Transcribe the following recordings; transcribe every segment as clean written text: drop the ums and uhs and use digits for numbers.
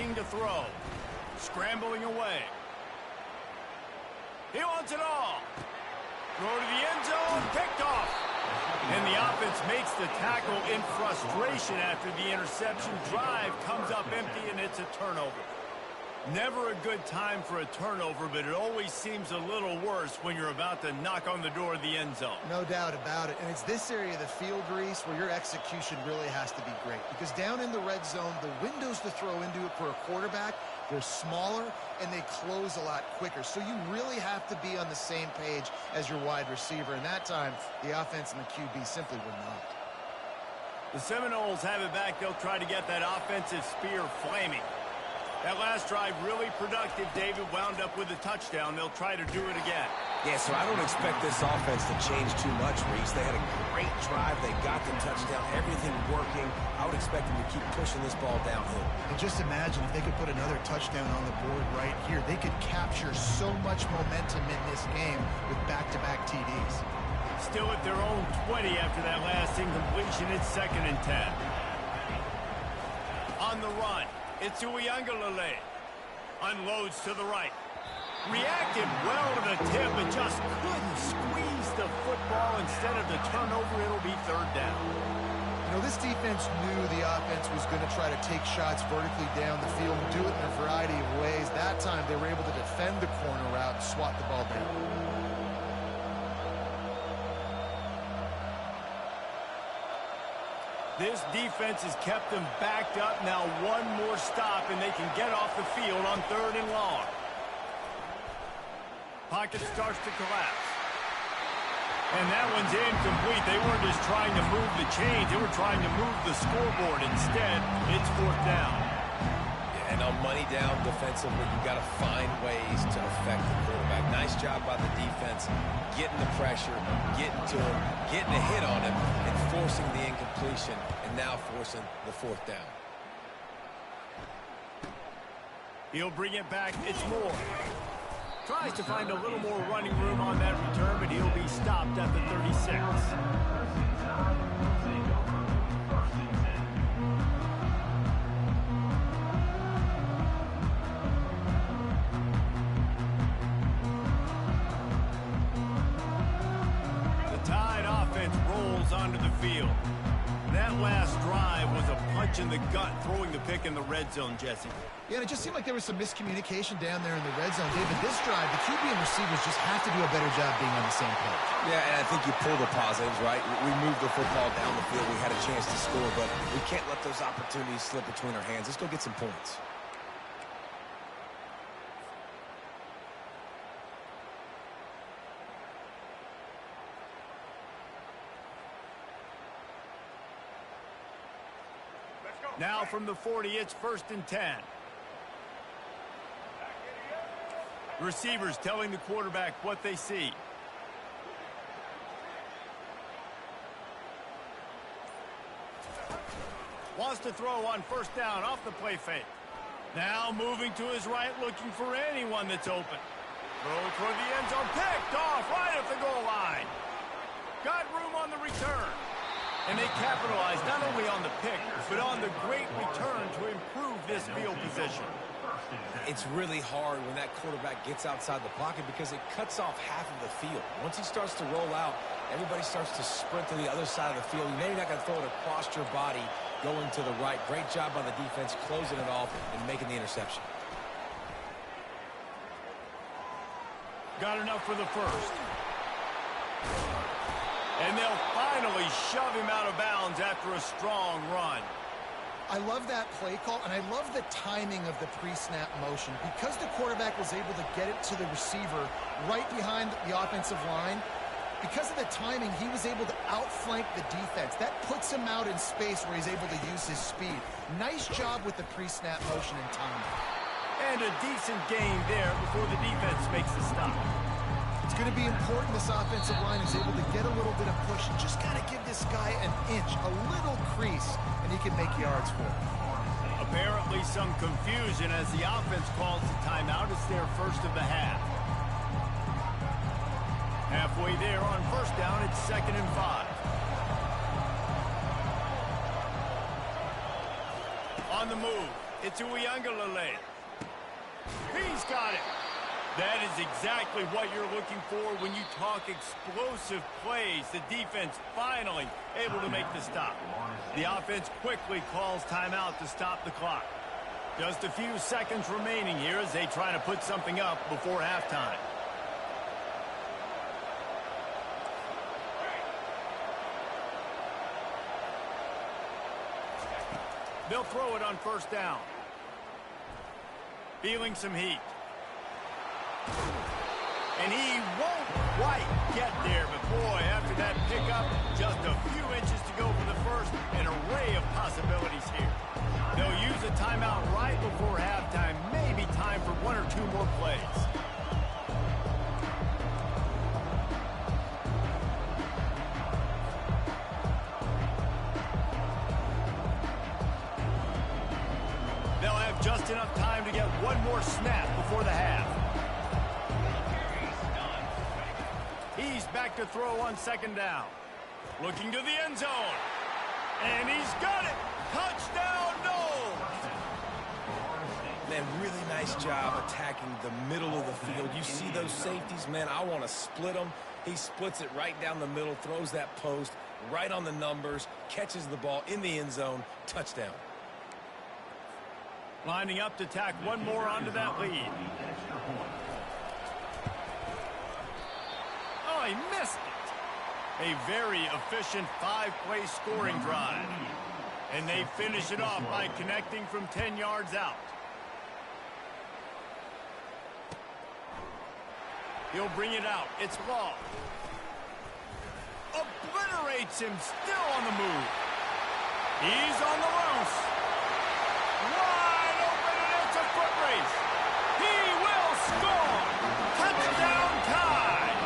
looking to throw. Scrambling away. He wants it all. Throw to the end zone, picked off. And the offense makes the tackle in frustration after the interception. Drive comes up empty, and it's a turnover. Never a good time for a turnover, but it always seems a little worse when you're about to knock on the door of the end zone. No doubt about it. And it's this area of the field, Reese, where your execution really has to be great. Because down in the red zone, the windows to throw into it for a quarterback, they're smaller and they close a lot quicker. So you really have to be on the same page as your wide receiver. And that time, the offense and the QB simply were not. The Seminoles have it back. They'll try to get that offensive spear flaming. That last drive really productive. David wound up with a touchdown. They'll try to do it again. Yeah, so I don't expect this offense to change too much, Reese. They had a great drive. They got the touchdown. Everything working. I would expect them to keep pushing this ball downhill. And just imagine if they could put another touchdown on the board right here. They could capture so much momentum in this game with back-to-back TDs. Still at their own 20 after that last incompletion. It's 2nd and 10. On the run. It's Ncaa25. Unloads to the right. Reacted well to the tip and just couldn't squeeze the football. Instead of the turnover, it'll be 3rd down. You know, this defense knew the offense was going to try to take shots vertically down the field and do it in a variety of ways. That time, they were able to defend the corner route and swat the ball down. This defense has kept them backed up. Now one more stop, and they can get off the field on 3rd and long. Pocket starts to collapse. And that one's incomplete. They weren't just trying to move the chains. They were trying to move the scoreboard. Instead, it's 4th down. Yeah, and on money down defensively, you got to find ways to affect the quarterback. Nice job by the defense, getting the pressure, getting to him, getting a hit on him, and forcing the incompletion, and now forcing the 4th down. He'll bring it back. It's Moore. Tries to find a little more running room on that return, but he'll be stopped at the 36. Rolls onto the field. That last drive was a punch in the gut, throwing the pick in the red zone, Jesse. Yeah, and it just seemed like there was some miscommunication down there in the red zone. David, this drive, the QB and receivers just have to do a better job being on the same page. Yeah, and I think you pull the positives, right? We moved the football down the field. We had a chance to score, but we can't let those opportunities slip between our hands. Let's go get some points. Now from the 40, it's 1st and 10. Receivers telling the quarterback what they see. Wants to throw on 1st down off the play fake. Now moving to his right, looking for anyone that's open. Throw toward the end zone, picked off right at the goal line. Got room on the return. And they capitalized not only on the pick, but on the great return to improve this field position. It's really hard when that quarterback gets outside the pocket because it cuts off half of the field. Once he starts to roll out, everybody starts to sprint to the other side of the field. You know you're not going to throw it across your body going to the right. Great job by the defense closing it off and making the interception. Got enough for the 1st. And they'll finally shove him out of bounds after a strong run. I love that play call, and I love the timing of the pre-snap motion. Because the quarterback was able to get it to the receiver right behind the offensive line, because of the timing, he was able to outflank the defense. That puts him out in space where he's able to use his speed. Nice job with the pre-snap motion and timing. And a decent gain there before the defense makes the stop. It's going to be important this offensive line is able to get a little bit of push and just got to give this guy an inch, a little crease, and he can make yards for it. Apparently some confusion as the offense calls the timeout. It's their 1st of the half. Halfway there on 1st down, it's 2nd and 5. On the move, It's Ncaa25. He's got it. That is exactly what you're looking for when you talk explosive plays. The defense finally able to make the stop. The offense quickly calls timeout to stop the clock. Just a few seconds remaining here as they try to put something up before halftime. They'll throw it on first down. Feeling some heat. And he won't quite get there, but boy, after that pickup, just a few inches to go for the first, an array of possibilities here. They'll use a timeout right before halftime, maybe time for one or two more plays. They'll have just enough time to get one more snap before the half. He's back to throw on second down. Looking to the end zone. And he's got it. Touchdown, no! Man, really nice job attacking the middle of the field. You see those safeties, man, I want to split them. He splits it right down the middle, throws that post right on the numbers, catches the ball in the end zone. Touchdown. Lining up to tack one more onto that lead. Oh, he missed it. A very efficient 5-play scoring drive. And they finish it off by connecting from 10 yards out. He'll bring it out. It's Law. Obliterates him, still on the move. He's on the loose. Wide open, and it's a foot race. He will score. Touchdown tie.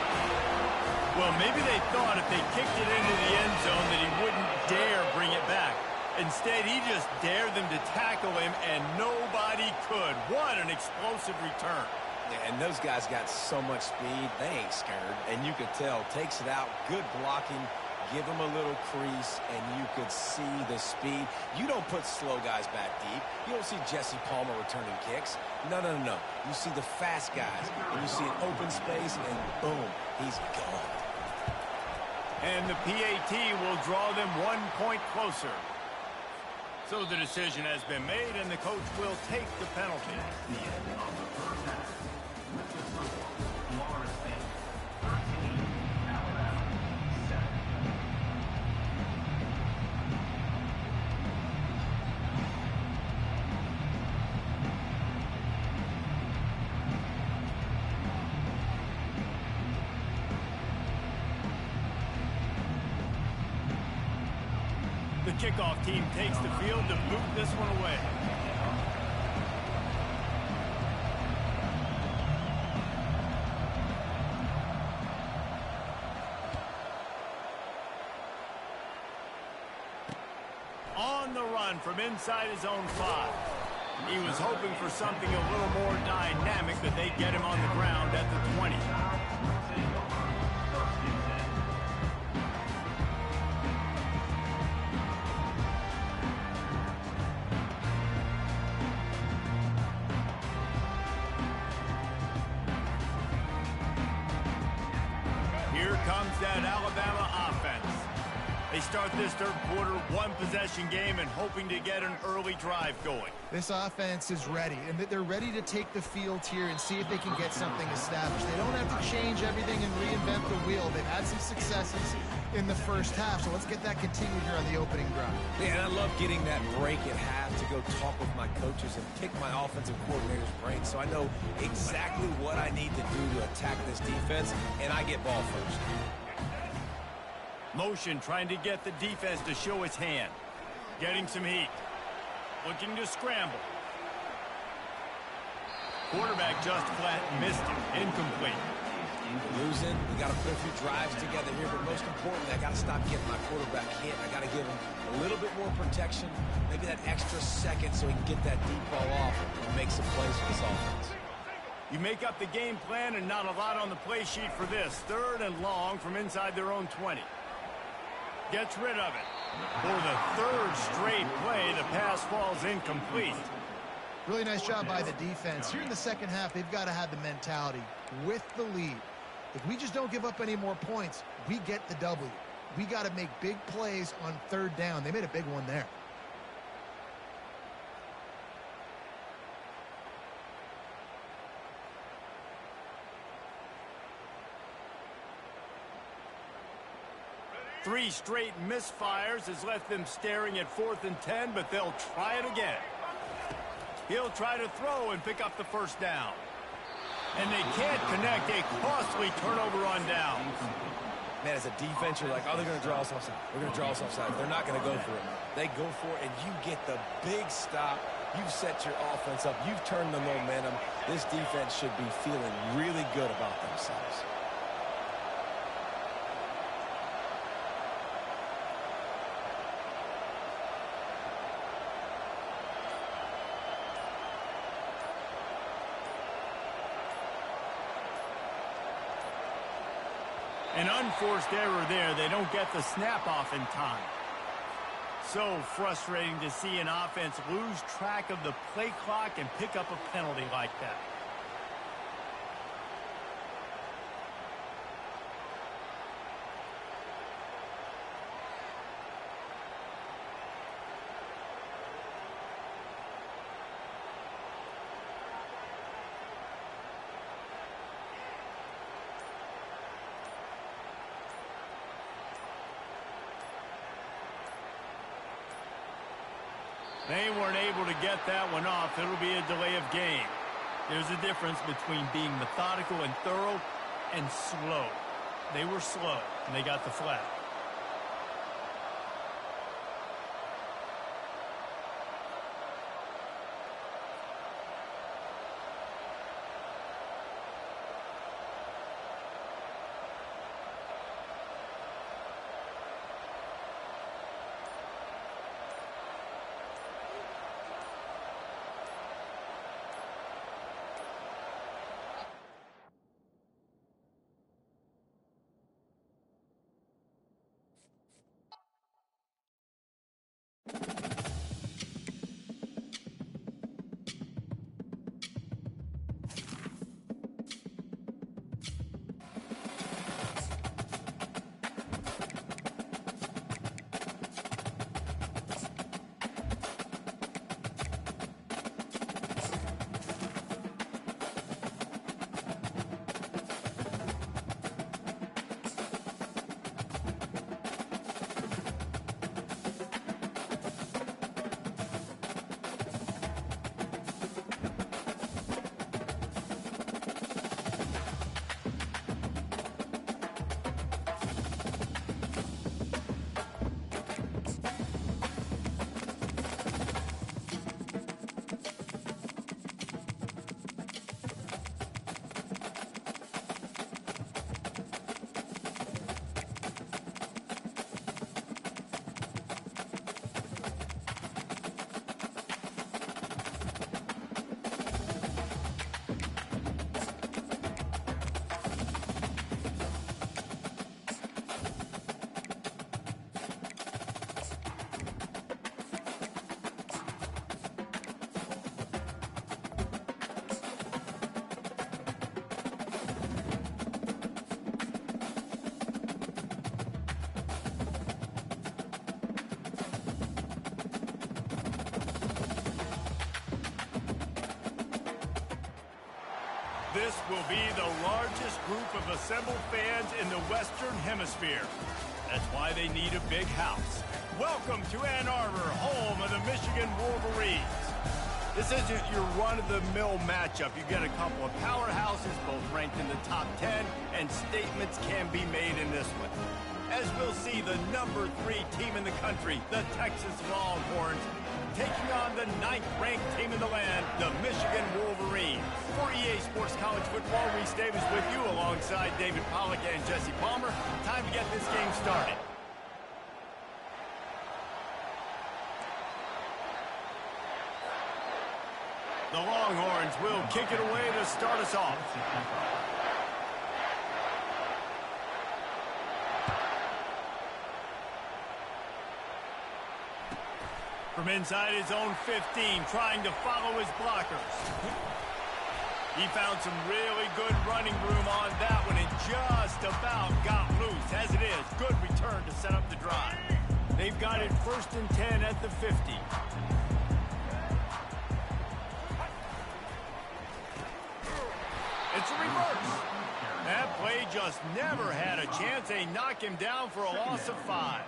Well, maybe they thought if they kicked it into the end zone that he wouldn't dare bring it back. Instead, he just dared them to tackle him, and nobody could. What an explosive return. Yeah, and those guys got so much speed, they ain't scared. And you could tell, takes it out, good blocking, give him a little crease, and you could see the speed. You don't put slow guys back deep. You don't see Jesse Palmer returning kicks. No, no, no, no. You see the fast guys, and you see an open space, and boom, he's gone. And the PAT will draw them 1 point closer. So the decision has been made, and the coach will take the penalty. The kickoff team takes the field to boot this one away. On the run from inside his own 5. He was hoping for something a little more dynamic, but they get him on the ground at the 20. Comes that Alabama offense. They start this third quarter, one-possession game, and hoping to get an early drive going. This offense is ready, and they're ready to take the field here and see if they can get something established. They don't have to change everything and reinvent the wheel. They've had some successes in the first half, so let's get that continued here on the opening drive. Yeah, and I love getting that break at half to go talk with my coaches and pick my offensive coordinator's brain so I know exactly what I need to do to attack this defense, and I get ball first. Motion trying to get the defense to show its hand. Getting some heat. Looking to scramble. Quarterback just flat missed it. Incomplete. Losing. We got to put a few drives together here, but most importantly, I got to stop getting my quarterback hit. I got to give him a little bit more protection, maybe that extra second so he can get that deep ball off and make some plays for this offense. You make up the game plan and not a lot on the play sheet for this. 3rd and long from inside their own 20. Gets rid of it. For the 3rd straight play, the pass falls incomplete. Really nice job by the defense. Here in the second half, they've got to have the mentality with the lead. If we just don't give up any more points, we get the W. We got to make big plays on third down. They made a big one there. Three straight misfires has left them staring at 4th and 10, but they'll try it again. He'll try to throw and pick up the first down. And they can't connect a costly turnover on downs. Man, as a defense, you're like, oh, they're going to draw us offside. They're going to draw us offside. They're not going to go for it. They go for it, and you get the big stop. You've set your offense up. You've turned the momentum. This defense should be feeling really good about themselves. An unforced error there. They don't get the snap off in time. So frustrating to see an offense lose track of the play clock and pick up a penalty like that. They weren't able to get that one off. It'll be a delay of game. There's a difference between being methodical and thorough and slow. They were slow, and they got the flag. This will be the largest group of assembled fans in the Western Hemisphere. That's why they need a big house. Welcome to Ann Arbor, home of the Michigan Wolverines. This isn't your run-of-the-mill matchup. You get a couple of powerhouses, both ranked in the top 10, and statements can be made in this one. As we'll see, the number 3 team in the country, the Texas Longhorns, taking on the 9th-ranked team in the land, the Michigan Wolverines. For EA Sports College Football, Reese Davis with you alongside David Pollack and Jesse Palmer. Time to get this game started. The Longhorns will kick it away to start us off. From inside his own 15, trying to follow his blockers. He found some really good running room on that one and just about got loose. As it is, good return to set up the drive. They've got it 1st and 10 at the 50. It's a reverse. That play just never had a chance. They knock him down for a loss of 5.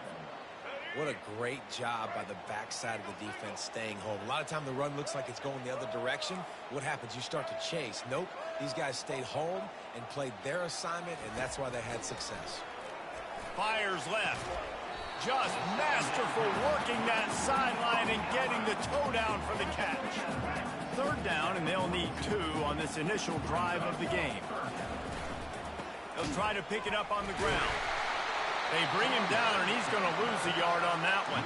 What a great job by the backside of the defense staying home. A lot of time the run looks like it's going the other direction. What happens? You start to chase. Nope. These guys stayed home and played their assignment, and that's why they had success. Fires left. Just masterful working that sideline and getting the toe down for the catch. 3rd down, and they'll need 2 on this initial drive of the game. They'll try to pick it up on the ground. They bring him down, and he's going to lose a yard on that one.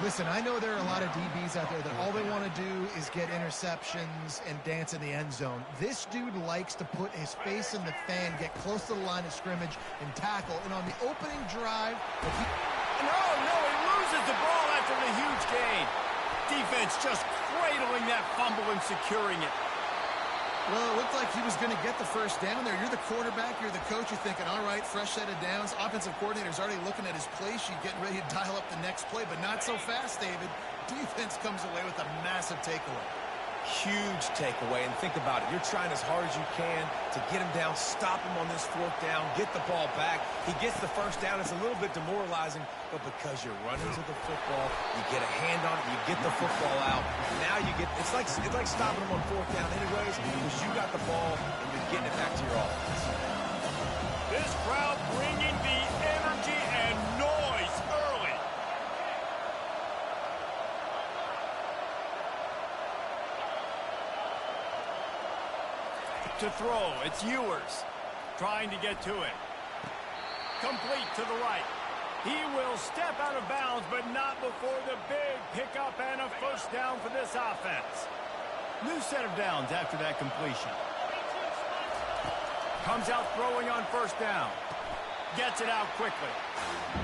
Listen, I know there are a lot of DBs out there that all they want to do is get interceptions and dance in the end zone. This dude likes to put his face in the fan, get close to the line of scrimmage, and tackle. And on the opening drive, No, he loses the ball after the huge gain. Defense just cradling that fumble and securing it. Well, it looked like he was going to get the first down there. You're the quarterback, you're the coach, you're thinking, all right, fresh set of downs. Offensive coordinator's already looking at his play sheet, getting ready to dial up the next play, but not so fast, David. Defense comes away with a massive takeaway. Huge takeaway, and think about it. You're trying as hard as you can to get him down, stop him on this 4th down, get the ball back. He gets the first down. It's a little bit demoralizing, but because you're running to the football, you get a hand on it, you get the football out. Now you get, it's like stopping him on 4th down anyways, because you got the ball and you're getting it back to your offense. This crowd bringing the energy and noise early. To throw, it's Ewers trying to get to it. Complete to the right. He will step out of bounds, but not before the big pickup and a 1st down for this offense. New set of downs after that completion. Comes out throwing on 1st down. Gets it out quickly.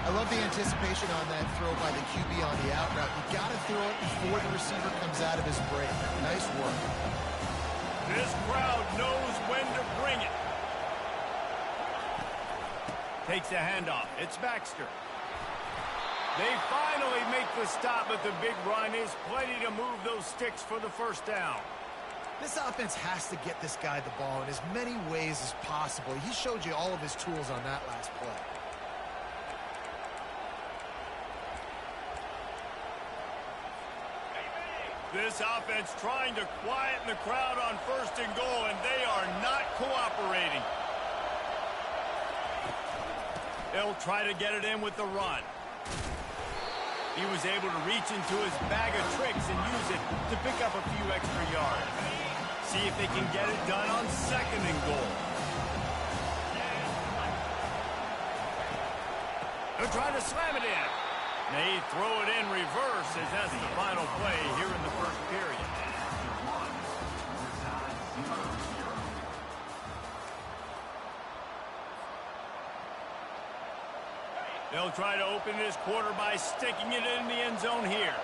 I love the anticipation on that throw by the QB on the out route. You got to throw it before the receiver comes out of his break. Nice work. This crowd knows when to bring it. Takes the handoff. It's Baxter. They finally make the stop, but the big run is plenty to move those sticks for the 1st down. This offense has to get this guy the ball in as many ways as possible. He showed you all of his tools on that last play. This offense trying to quieten the crowd on 1st and goal, and they are not cooperating. They'll try to get it in with the run. He was able to reach into his bag of tricks and use it to pick up a few extra yards. See if they can get it done on 2nd and goal. They're trying to slam it in. They throw it in reverse as that's the final play here in the 1st period. They'll try to open this quarter by sticking it in the end zone here.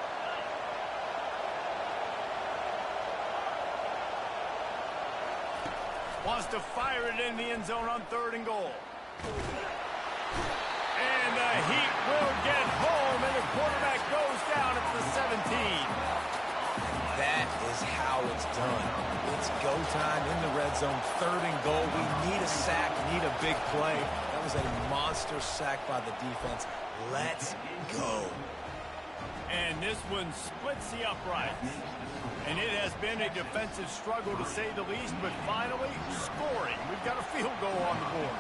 Wants to fire it in the end zone on 3rd and goal. And the Heat will get home, and the quarterback goes down at the 17. That is how it's done. It's go time in the red zone, 3rd and goal. We need a sack, need a big play. That was a monster sack by the defense. Let's go. And this one splits the uprights. And it has been a defensive struggle to say the least, but finally scoring. We've got a field goal on the board.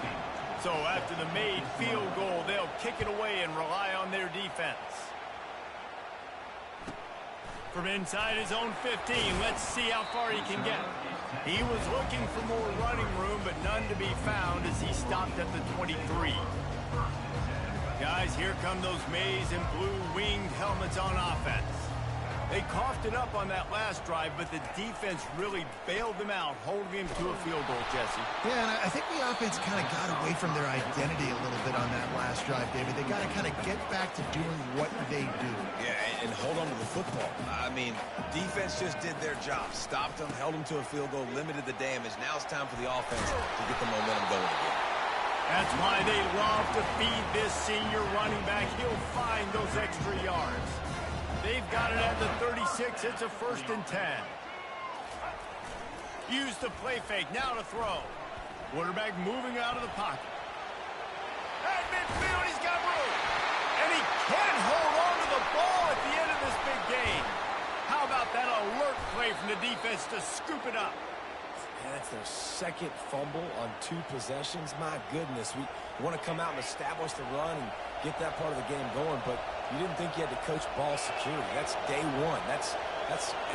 So after the made field goal, they'll kick it away and rely on their defense. From inside his own 15, let's see how far he can get. He was looking for more running room, but none to be found as he stopped at the 23. Guys, here come those maize and blue winged helmets on offense. They coughed it up on that last drive, but the defense really bailed them out, holding him to a field goal, Jesse. Yeah, and I think the offense kind of got away from their identity a little bit on that last drive, David. They got to kind of get back to doing what they do. Yeah, and hold on to the football. I mean, defense just did their job. Stopped them, held them to a field goal, limited the damage. Now it's time for the offense to get the momentum going again. That's why they love to feed this senior running back. He'll find those extra yards. They've got it at the 36. It's a 1st and 10. Use the play fake. Now to throw. Quarterback moving out of the pocket. At midfield, he's got room. And he can't hold on to the ball at the end of this big game. How about that alert play from the defense to scoop it up? And that's their second fumble on 2 possessions. My goodness, we want to come out and establish the run and get that part of the game going, but you didn't think you had to coach ball security. That's day one. That's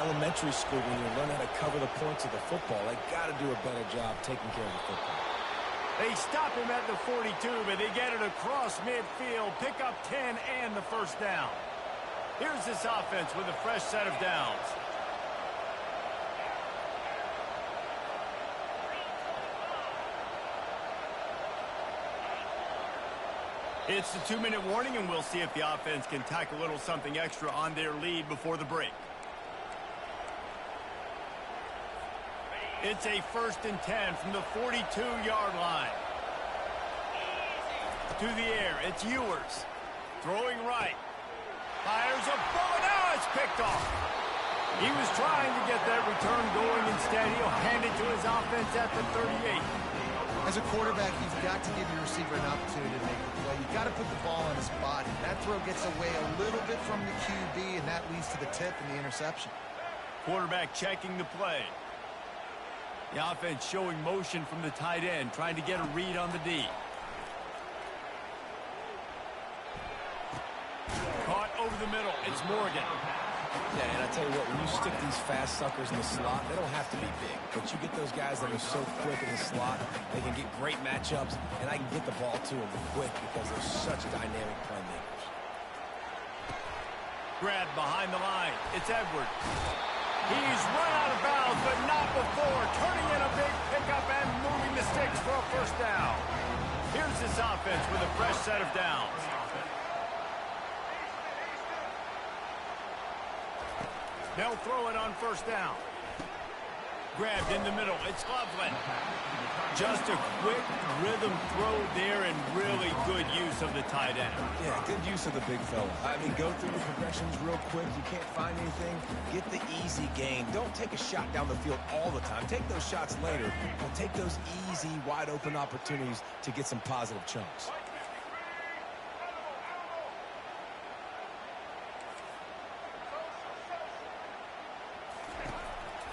elementary school when you learn how to cover the points of the football. They got to do a better job taking care of the football. They stop him at the 42, but they get it across midfield, pick up 10 and the 1st down. Here's this offense with a fresh set of downs. It's the 2-minute warning, and we'll see if the offense can tack a little something extra on their lead before the break. It's a 1st and 10 from the 42-yard line. To the air, it's Ewers. Throwing right. Fires a bullet. Now it's picked off. He was trying to get that return going. Instead, he'll hand it to his offense at the 38. As a quarterback, you've got to give your receiver an opportunity to make the play. You've got to put the ball on his body. That throw gets away a little bit from the QB, and that leads to the tip and the interception. Quarterback checking the play. The offense showing motion from the tight end, trying to get a read on the D. Caught over the middle. It's Morgan. Yeah, and I tell you what, when you stick these fast suckers in the slot, they don't have to be big. But you get those guys that are so quick in the slot, they can get great matchups, and I can get the ball to them quick because they're such dynamic playmakers. Grab behind the line. It's Edwards. He's run out of bounds, but not before. Turning in a big pickup and moving the sticks for a 1st down. Here's this offense with a fresh set of downs. They'll throw it on 1st down. Grabbed in the middle. It's Loveland. Just a quick rhythm throw there and really good use of the tight end. Yeah, good use of the big fella. I mean, go through the progressions real quick. You can't find anything. Get the easy gain. Don't take a shot down the field all the time. Take those shots later, but take those easy, wide-open opportunities to get some positive chunks.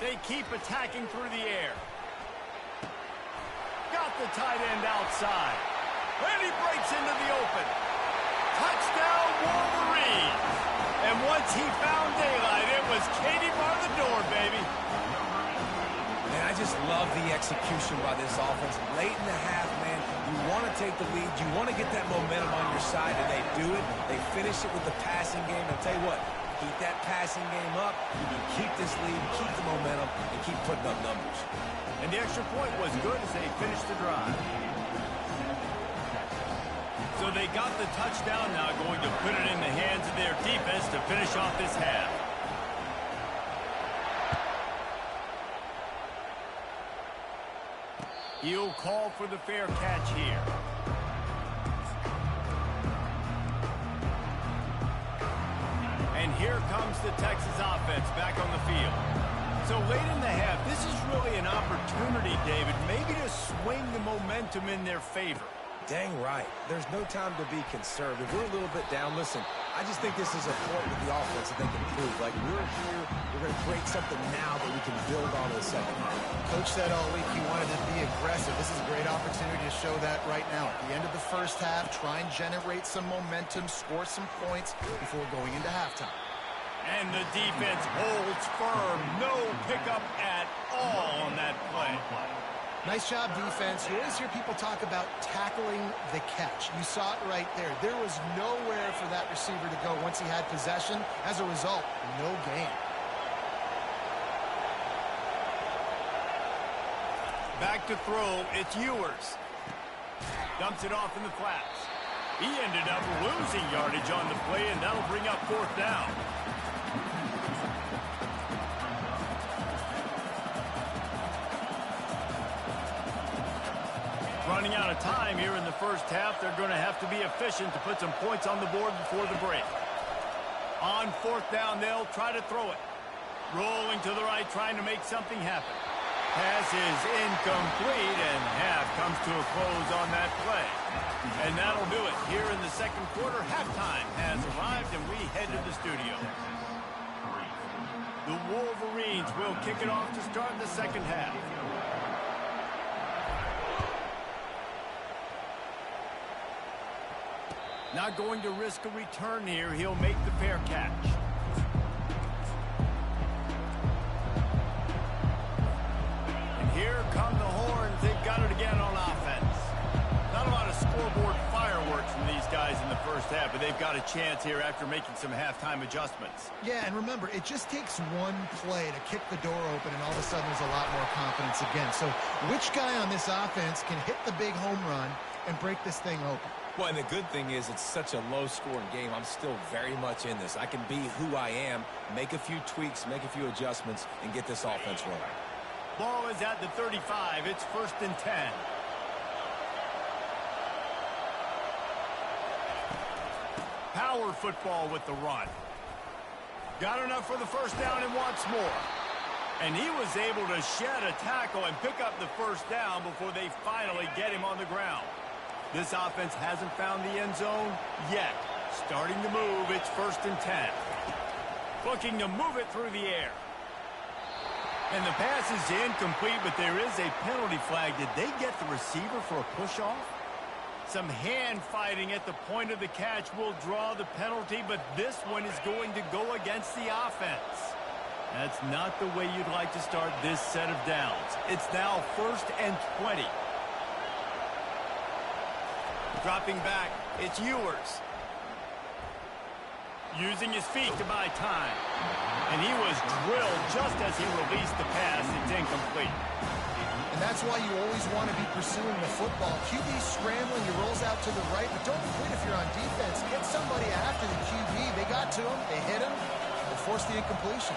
They keep attacking through the air. Got the tight end outside. And he breaks into the open. Touchdown, Wolverines. And once he found daylight, it was Katie bar the door, baby. Man, I just love the execution by this offense. Late in the half, man, you want to take the lead. You want to get that momentum on your side, and they do it. They finish it with the passing game. I'll tell you what. Keep that passing game up. You can keep this lead, keep the momentum, and keep putting up numbers. And the extra point was good as they finished the drive. So they got the touchdown, now going to put it in the hands of their defense to finish off this half. He'll call for the fair catch here. And here comes the Texas offense back on the field. So late in the half, this is really an opportunity, David, maybe to swing the momentum in their favor. Dang right. There's no time to be conservative. We're a little bit down. Listen, I just think this is a point with the offense that they can prove. Like, we're here, we're going to create something now that we can build on in the second half. Coach said all week he wanted to be aggressive. This is a great opportunity to show that right now. At the end of the 1st half, try and generate some momentum, score some points before going into halftime. And the defense holds firm. No pickup at all on that play. Nice job, defense. You always hear people talk about tackling the catch. You saw it right there. There was nowhere for that receiver to go once he had possession. As a result, no gain. Back to throw, it's Ewers. Dumps it off in the flats. He ended up losing yardage on the play, and that'll bring up 4th down. of time here in the first half. They're going to have to be efficient to put some points on the board before the break. On fourth down, they'll try to throw it. Rolling to the right, trying to make something happen. Pass is incomplete, and half comes to a close on that play. And that'll do it. Here in the second quarter, halftime has arrived, and we head to the studio. The Wolverines will kick it off to start the second half. Not going to risk a return here. He'll make the fair catch. And here come the horns. They've got it again on offense. Not a lot of scoreboard fireworks from these guys in the first half, but they've got a chance here after making some halftime adjustments. Yeah, and remember, it just takes one play to kick the door open, and all of a sudden there's a lot more confidence again. So which guy on this offense can hit the big home run and break this thing open? Well, and the good thing is it's such a low-scoring game. I'm still very much in this. I can be who I am, make a few tweaks, make a few adjustments, and get this offense rolling. Ball is at the 35. It's 1st and 10. Power football with the run. Got enough for the first down and wants more. And he was able to shed a tackle and pick up the first down before they finally get him on the ground. This offense hasn't found the end zone yet. Starting to move, it's 1st and 10. Looking to move it through the air. And the pass is incomplete, but there is a penalty flag. Did they get the receiver for a push-off? Some hand fighting at the point of the catch will draw the penalty, but this one is going to go against the offense. That's not the way you'd like to start this set of downs. It's now 1st and 20. Dropping back, it's Ewers. Using his feet to buy time. And he was drilled just as he released the pass. It's incomplete. And that's why you always want to be pursuing the football. QB's scrambling, he rolls out to the right, but don't quit if you're on defense. Get somebody after the QB. They got to him, they hit him, they forced the incompletion.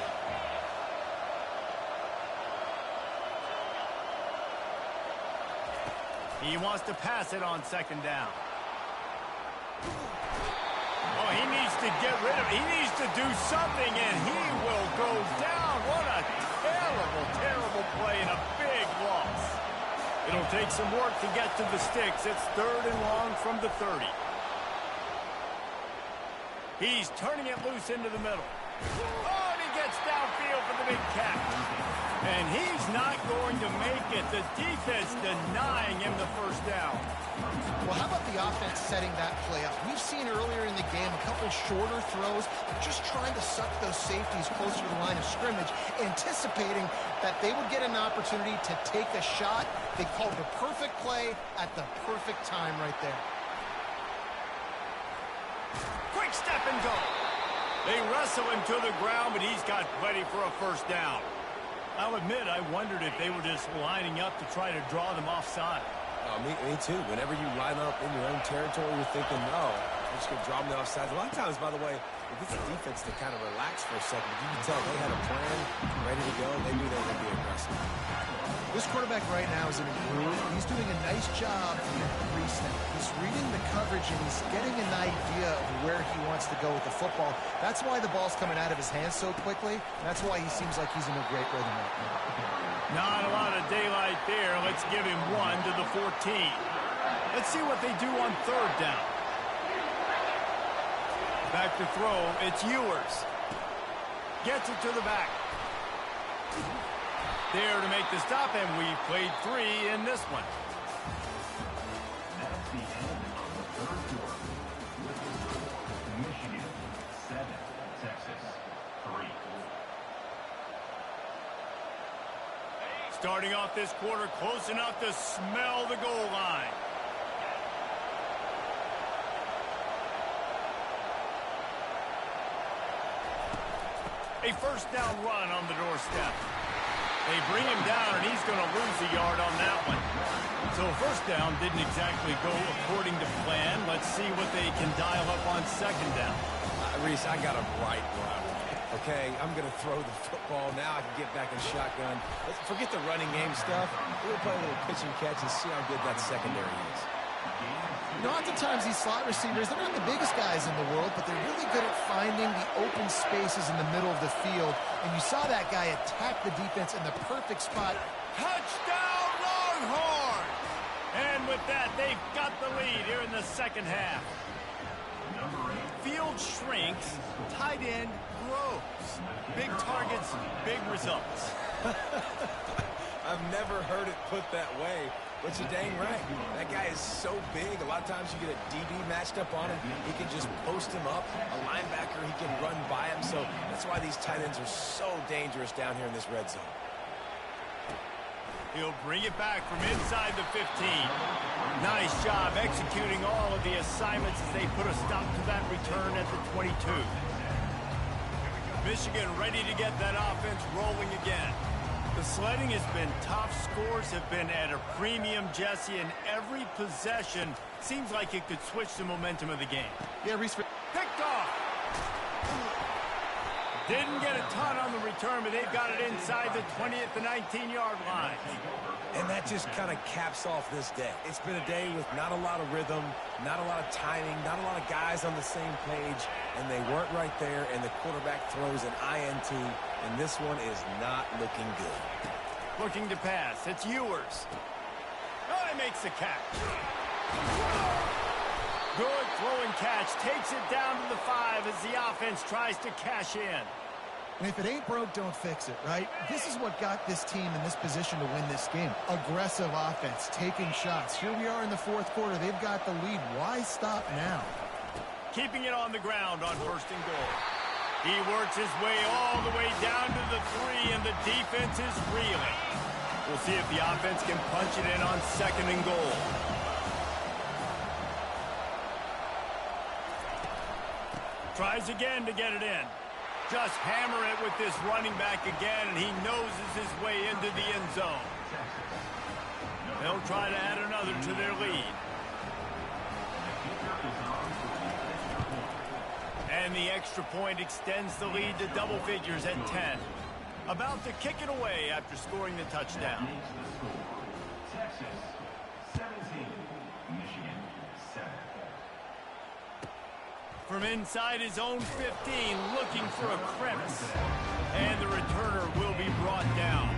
He wants to pass it on 2nd down. Oh, he needs to get rid of it. He needs to do something, and he will go down. What a terrible, terrible play and a big loss. It'll take some work to get to the sticks. It's 3rd and long from the 30. He's turning it loose into the middle. Oh, and he gets downfield for the big catch. And he's not going to make it. The defense denying him the first down. Well, how about the offense setting that play up? We've seen earlier in the game a couple shorter throws, just trying to suck those safeties closer to the line of scrimmage, anticipating that they would get an opportunity to take a shot. They called the perfect play at the perfect time right there. Quick step and go. They wrestle him to the ground, but he's got plenty for a first down. I'll admit, I wondered if they were just lining up to try to draw them offside. Me too. Whenever you line up in your own territory, you're thinking, no, we're just going to draw them to offside. A lot of times, by the way, it gets the defense to kind of relax for a second. But you can tell they had a plan, ready to go. They knew they were going to be aggressive. This quarterback right now is in a groove. He's doing a nice job in the pre-snap. He's reading the coverage, and he's getting an idea of where he wants to go with the football. That's why the ball's coming out of his hands so quickly. That's why he seems like he's in a great rhythm right now. Not a lot of daylight there. Let's give him 1 to the 14. Let's see what they do on 3rd down. Back to throw. It's Ewers. Gets it to the back. There to make the stop, and we played 3 in this one. That's the end of the 3rd quarter. Michigan 7, Texas 3. Starting off this quarter close enough to smell the goal line. A first down run on the doorstep. They bring him down, and he's going to lose a yard on that one. So first down didn't exactly go according to plan. Let's see what they can dial up on 2nd down. Reese, I got him right where I want it. Okay, I'm going to throw the football. Now I can get back in shotgun. Forget the running game stuff. We're going to play a little pitch and catch and see how good that secondary is. You know, oftentimes these slot receivers, they're not the biggest guys in the world, but they're really good at finding the open spaces in the middle of the field. And you saw that guy attack the defense in the perfect spot. Touchdown, Longhorns! And with that, they've got the lead here in the second half. Field shrinks, tight end grows. Big targets, big results. I've never heard it put that way, but you're dang right. That guy is so big. A lot of times you get a DB matched up on him. He can just post him up. A linebacker, he can run by him. So that's why these tight ends are so dangerous down here in this red zone. He'll bring it back from inside the 15. Nice job executing all of the assignments as they put a stop to that return at the 22. Michigan ready to get that offense rolling again. The sledding has been tough. Scores have been at a premium, Jesse, and every possession seems like it could switch the momentum of the game. Yeah, Reese. Picked off. Didn't get a ton on the return, but they've got it inside the 20 at the 19-yard line. And that just kind of caps off this day. It's been a day with not a lot of rhythm, not a lot of timing, not a lot of guys on the same page, and they weren't right there, and the quarterback throws an INT, and this one is not looking good. Looking to pass. It's Ewers. Oh, he makes the catch. Good throw and catch. Takes it down to the 5 as the offense tries to cash in. And if it ain't broke, don't fix it, right? This is what got this team in this position to win this game. Aggressive offense, taking shots. Here we are in the fourth quarter. They've got the lead. Why stop now? Keeping it on the ground on first and goal. He works his way all the way down to the 3, and the defense is reeling. We'll see if the offense can punch it in on second and goal. Tries again to get it in. Just hammer it with this running back again, and he noses his way into the end zone. They'll try to add another to their lead. And the extra point extends the lead to double figures at 10. About to kick it away after scoring the touchdown. Texas 17, Michigan 7. From inside his own 15, looking for a crevice. And the returner will be brought down.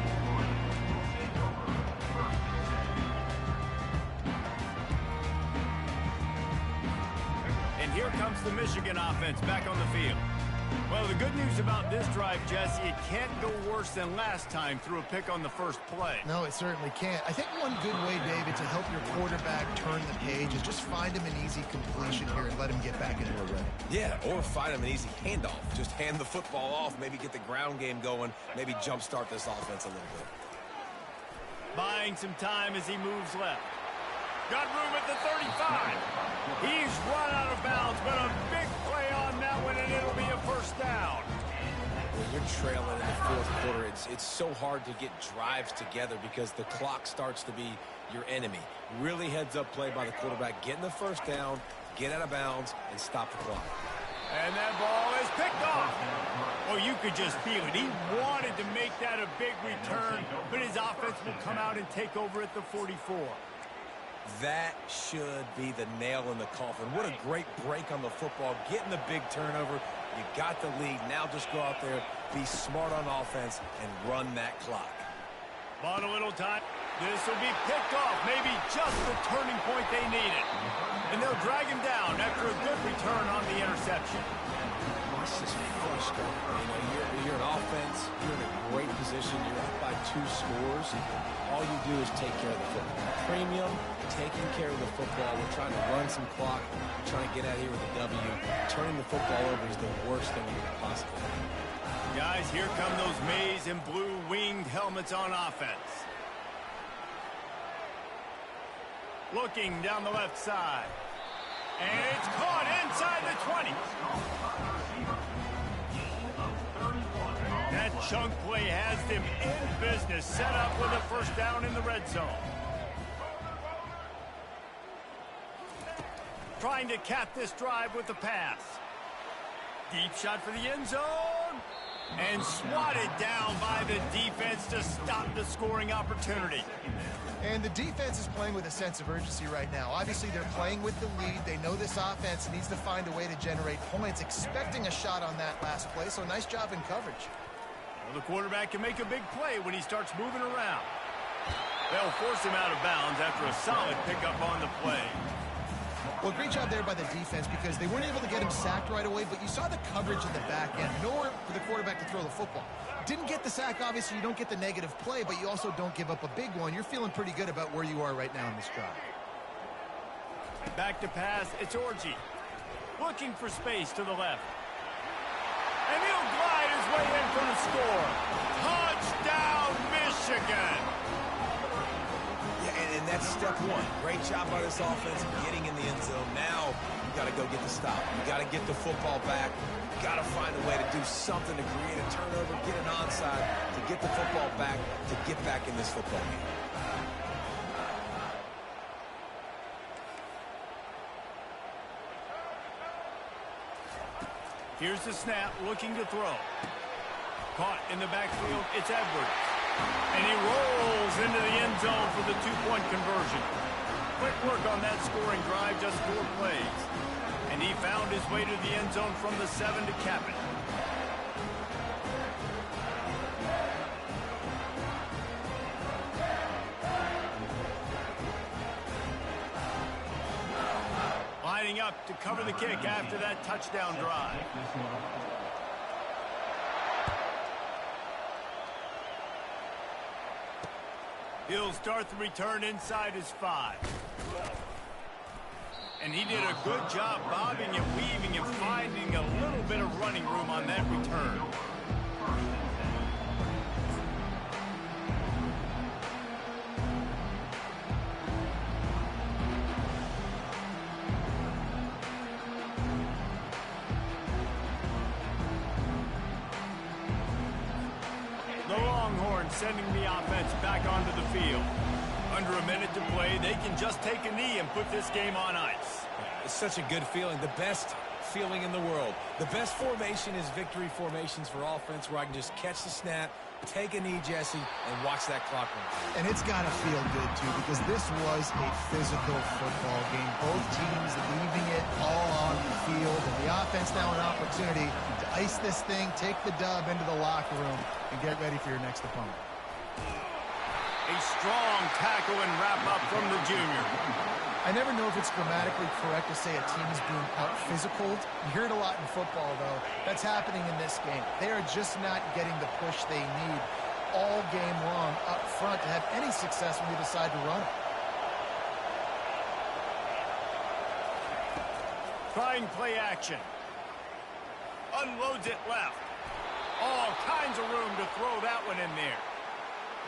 And here comes the Michigan offense back on the field. Well, the good news about this drive, Jesse, it can't go worse than last time through a pick on the first play. No, it certainly can't. I think one good way, David, to help your quarterback turn the page is just find him an easy completion here and let him get back into a rhythm. Yeah, or find him an easy handoff. Just hand the football off, maybe get the ground game going, maybe jumpstart this offense a little bit. Buying some time as he moves left. Got room at the 35. He's run out of bounds, but a big play on that one, and it'll be a first down. When you're trailing in the fourth quarter, it's so hard to get drives together because the clock starts to be your enemy. Really heads-up play by the quarterback. Getting the first down, get out of bounds, and stop the clock. And that ball is picked off. Oh, you could just feel it. He wanted to make that a big return, but his offense will come out and take over at the 44. That should be the nail in the coffin. What a great break on the football. Getting the big turnover. You got the lead. Now just go out there, be smart on offense, and run that clock. Bought a little time. This will be picked off. Maybe just the turning point they needed. And they'll drag him down after a good return on the interception. This is frustrating. You know, you're an offense. You're in a great position. You're up by 2 scores. All you do is take care of the football. Premium, taking care of the football. We're trying to run some clock. We're trying to get out here with a W. Turning the football over is the worst thing you could possibly do. Guys, here come those maize and blue winged helmets on offense. Looking down the left side. And it's caught inside the 20. That chunk play has them in business, set up with a first down in the red zone. Trying to cap this drive with the pass. Deep shot for the end zone. and swatted down by the defense to stop the scoring opportunity. And the defense is playing with a sense of urgency right now. Obviously, they're playing with the lead. They know this offense needs to find a way to generate points, expecting a shot on that last play, so nice job in coverage. Well, the quarterback can make a big play when he starts moving around. They'll force him out of bounds after a solid pickup on the play. Well, great job there by the defense because they weren't able to get him sacked right away, but you saw the coverage in the back end. Nowhere for the quarterback to throw the football. Didn't get the sack, obviously. You don't get the negative play, but you also don't give up a big one. You're feeling pretty good about where you are right now in this drive. Back to pass, it's Orji. Looking for space to the left. And he'll glide his way in for the score. Touchdown, Michigan! Yeah, and that's step one. Great job by this offense getting in the end zone. Now you got to go get the stop. You got to get the football back. You got to find a way to do something to create a turnover, get an onside, to get the football back, to get back in this football game. Here's the snap, looking to throw. Caught in the backfield, it's Edwards. And he rolls into the end zone for the two-point conversion. Quick work on that scoring drive, just 4 plays. And he found his way to the end zone from the 7 to cap it. Lining up to cover the kick after that touchdown drive. He'll start the return inside his 5. And he did a good job bobbing and weaving and finding a little bit of running room on that return. Sending the offense back onto the field. Under a minute to play, they can just take a knee and put this game on ice. It's such a good feeling, the best feeling in the world. The best formation is victory formations for offense where I can just catch the snap, take a knee, Jesse, and watch that clock run. And it's got to feel good, too, because this was a physical football game. Both teams leaving it all on the field, and the offense now an opportunity to ice this thing, take the dub into the locker room, and get ready for your next opponent. A strong tackle and wrap-up from the junior. I never know if it's grammatically correct to say a team is being out-physicaled. You hear it a lot in football, though. That's happening in this game. They are just not getting the push they need all game long up front to have any success when they decide to run it. Trying play action. Unloads it left. All kinds of room to throw that one in there.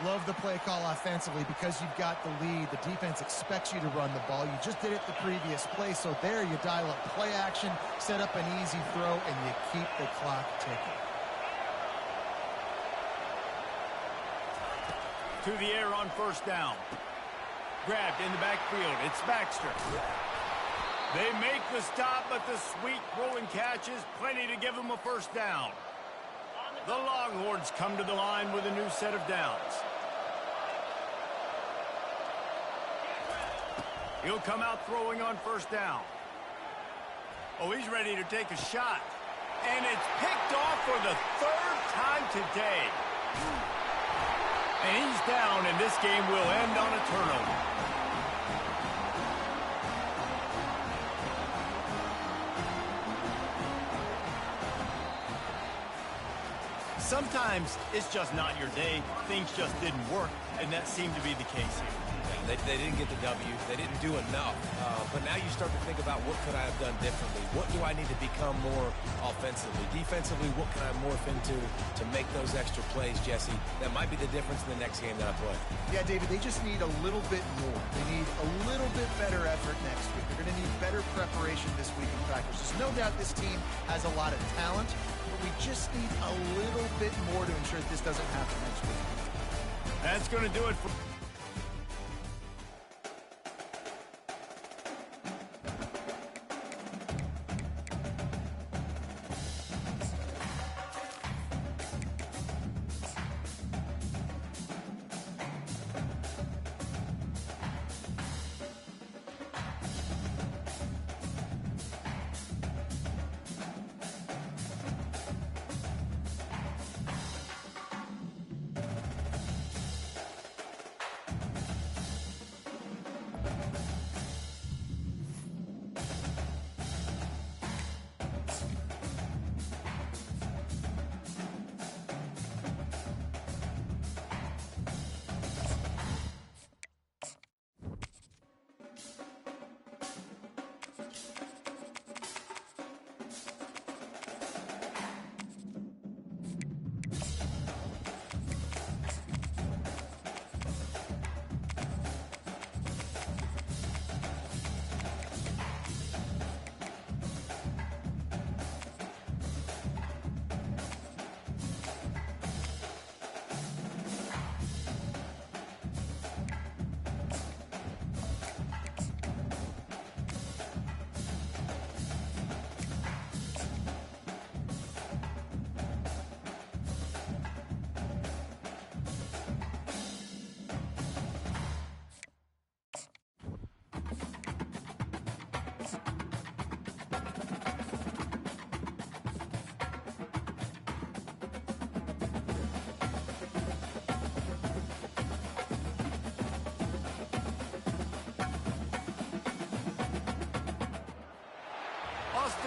Love the play call offensively because you've got the lead. The defense expects you to run the ball. You just did it the previous play, so there you dial up play action, set up an easy throw, and you keep the clock ticking. To the air on first down. Grabbed in the backfield. It's Baxter. They make the stop, but the sweet throwing catch is plenty to give them a first down. The Longhorns come to the line with a new set of downs. He'll come out throwing on first down. Oh, he's ready to take a shot. And it's picked off for the 3rd time today. And he's down, and this game will end on a turnover. Sometimes it's just not your day. Things just didn't work, and that seemed to be the case here. Yeah, they didn't get the W. They didn't do enough. But now you start to think about what could I have done differently? What do I need to become more offensively? Defensively, what can I morph into to make those extra plays, Jesse? That might be the difference in the next game that I play. Yeah, David, they just need a little bit more. They need a little bit better effort next week. They're going to need better preparation this week in practice. There's no doubt this team has a lot of talent, but we just need a little bit more to ensure that this doesn't happen next week. That's going to do it for...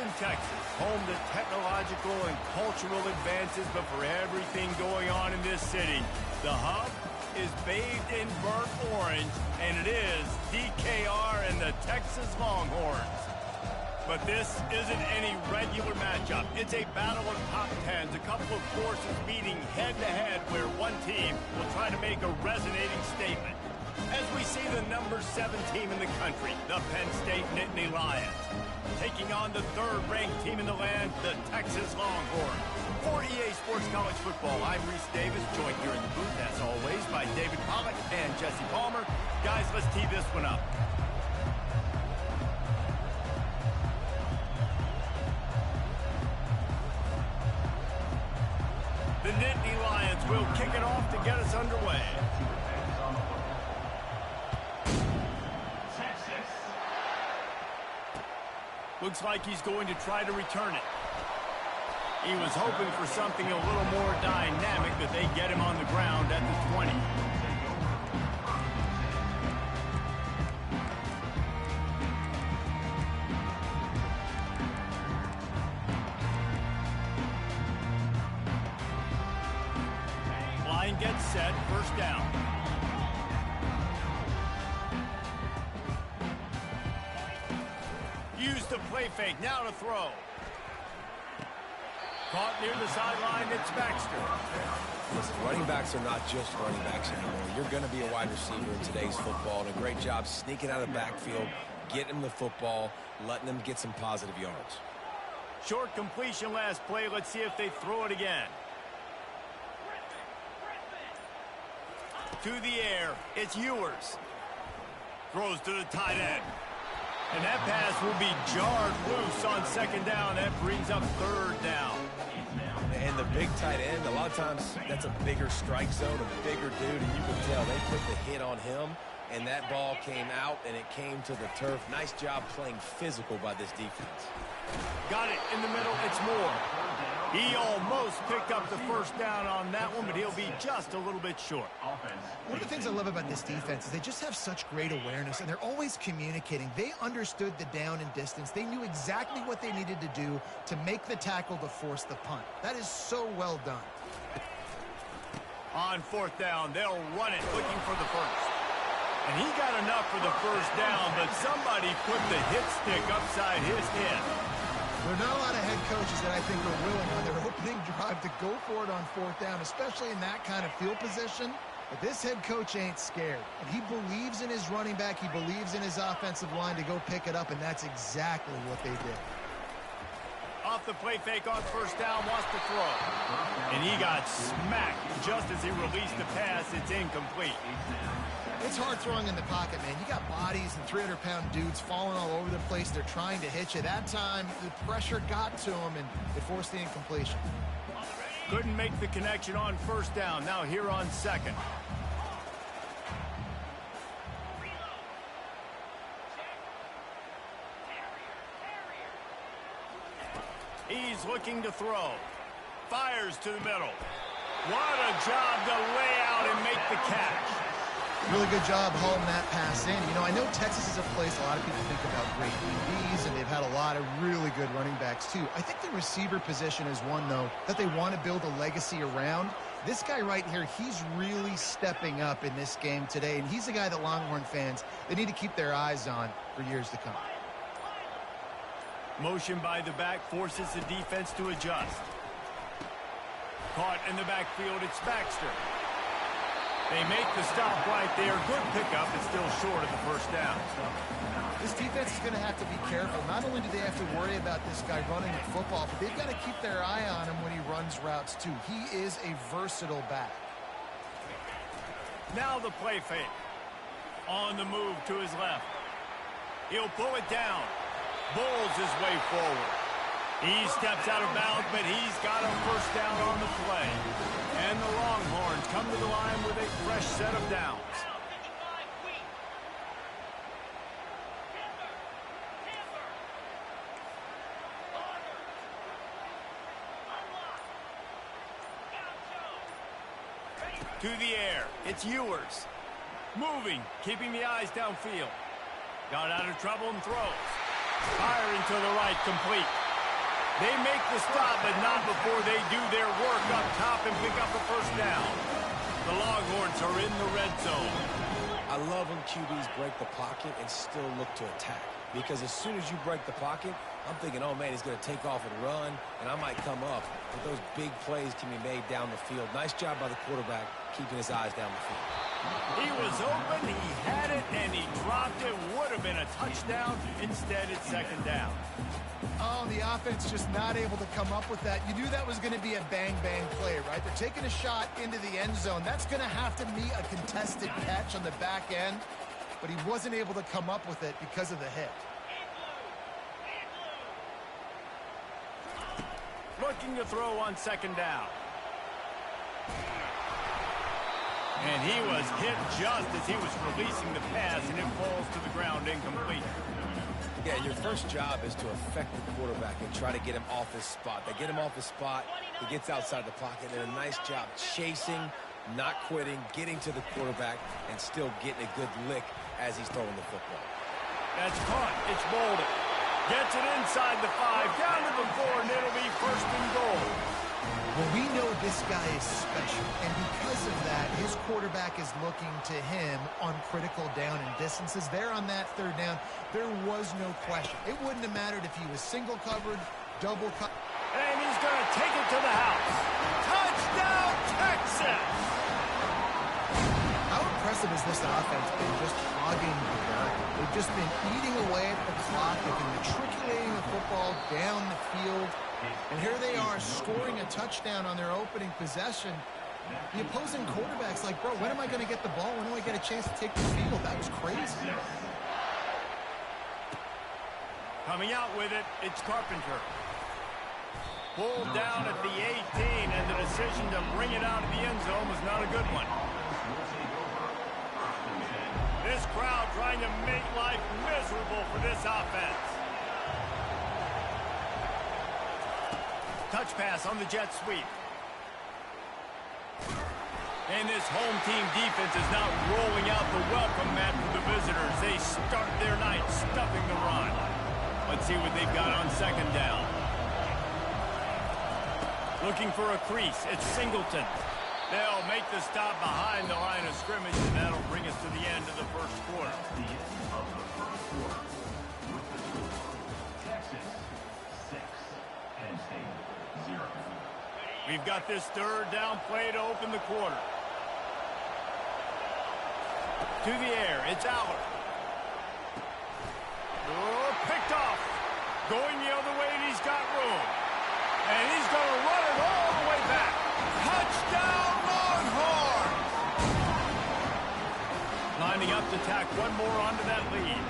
Houston, Texas, home to technological and cultural advances, but for everything going on in this city, the hub is bathed in burnt orange, and it is DKR and the Texas Longhorns. But this isn't any regular matchup. It's a battle of top tens, a couple of forces meeting head-to-head where one team will try to make a resonating statement. As we see the number 7 team in the country, the Penn State Nittany Lions, taking on the third-ranked team in the land, the Texas Longhorns. For EA Sports College Football, I'm Reese Davis, joined here in the booth, as always, by David Pollack and Jesse Palmer. Guys, let's tee this one up. The Nittany Lions will kick it off to get us underway. Looks like he's going to try to return it. He was hoping for something a little more dynamic, but they get him on the ground at the 20. Line gets set, first down. Use the play fake, now to throw. Caught near the sideline, it's Baxter. Listen, running backs are not just running backs anymore. You're going to be a wide receiver in today's football, and a great job sneaking out of the backfield, getting them the football, letting them get some positive yards. Short completion last play. Let's see if they throw it again. To the air, it's Ewers. Throws to the tight end. And that pass will be jarred loose on second down. That brings up third down. And the big tight end, a lot of times that's a bigger strike zone, a bigger dude, and you can tell they put the hit on him, and that ball came out, and it came to the turf. Nice job playing physical by this defense. Got it in the middle, it's Moore. He almost picked up the first down on that one, but he'll be just a little bit short. One of the things I love about this defense is they just have such great awareness, and they're always communicating. They understood the down and distance. They knew exactly what they needed to do to make the tackle to force the punt. That is so well done. On fourth down, they'll run it, looking for the first. And he got enough for the first down, but somebody put the hit stick upside his head. There are not a lot of head coaches that I think are willing on their opening drive to go for it on fourth down, especially in that kind of field position. But this head coach ain't scared. And he believes in his running back. He believes in his offensive line to go pick it up, and that's exactly what they did. Off the play fake on first down, wants to throw. And he got smacked just as he released the pass. It's incomplete. It's hard throwing in the pocket, man. You got bodies and 300-pound dudes falling all over the place. They're trying to hit you. That time, the pressure got to him, and it forced the incompletion. Couldn't make the connection on first down. Now here on second. He's looking to throw. Fires to the middle. What a job to lay out and make the catch. Really good job hauling that pass in. You know, I know Texas is a place a lot of people think about great DBs, and they've had a lot of really good running backs, too. I think the receiver position is one, though, that they want to build a legacy around. This guy right here, he's really stepping up in this game today, and he's the guy that Longhorn fans, they need to keep their eyes on for years to come. Motion by the back forces the defense to adjust. Caught in the backfield, it's Baxter. They make the stop right there. Good pickup. It's still short of the first down. This defense is going to have to be careful. Not only do they have to worry about this guy running the football, but they've got to keep their eye on him when he runs routes, too. He is a versatile back. Now the play fake. On the move to his left. He'll pull it down. Bulls his way forward. He steps out of bounds, but he's got a first down on the play. And the Longhorns come to the line with a fresh set of downs. To the air, it's Ewers. Moving, keeping the eyes downfield. Got out of trouble and throws. Firing to the right, complete. They make the stop, but not before they do their work up top and pick up a first down. The Longhorns are in the red zone. I love when QBs break the pocket and still look to attack. Because as soon as you break the pocket, I'm thinking, oh, man, he's going to take off and run, and I might come up. But those big plays can be made down the field. Nice job by the quarterback keeping his eyes down the field. He was open, he had it, and he dropped it. Would have been a touchdown. Instead, it's second down. Oh, the offense just not able to come up with that. You knew that was going to be a bang-bang play, right? They're taking a shot into the end zone. That's going to have to be a contested catch on the back end, but he wasn't able to come up with it because of the hit. Looking to throw on second down. And he was hit just as he was releasing the pass, and it falls to the ground incomplete. Yeah, your first job is to affect the quarterback and try to get him off his spot. They get him off his spot, he gets outside the pocket, and a nice job chasing, not quitting, getting to the quarterback, and still getting a good lick as he's throwing the football. That's caught. It's Bolden. Gets it inside the 5, down to the 4, and it'll be first and goal. Well, we know this guy is special, and because of that, his quarterback is looking to him on critical down and distances. There on that third down, there was no question. It wouldn't have mattered if he was single covered, double covered. And he's going to take it to the house. Touchdown, Texas! How impressive has this offense been just hogging the ball? They've just been eating away at the clock. They've been matriculating the football down the field. And here they are scoring a touchdown on their opening possession. The opposing quarterback's like, bro, when am I going to get the ball? When do I get a chance to take the field? That was crazy. Coming out with it, it's Carpenter. Pulled down at the 18, and the decision to bring it out of the end zone was not a good one. This crowd trying to make life miserable for this offense. Touch pass on the jet sweep. And this home team defense is now rolling out the welcome mat for the visitors. They start their night stuffing the run. Let's see what they've got on second down. Looking for a crease. It's Singleton. They'll make the stop behind the line of scrimmage, and that'll bring us to the end of the first quarter. The end of the first quarter. With the score, Texas 6, Penn State 0. We've got this third down play to open the quarter. To the air, it's Aller. Oh, picked off. Going the other way, and he's got room. And he's going to run it all the way back. Touchdown, Longhorns! Lining up to tack one more onto that lead.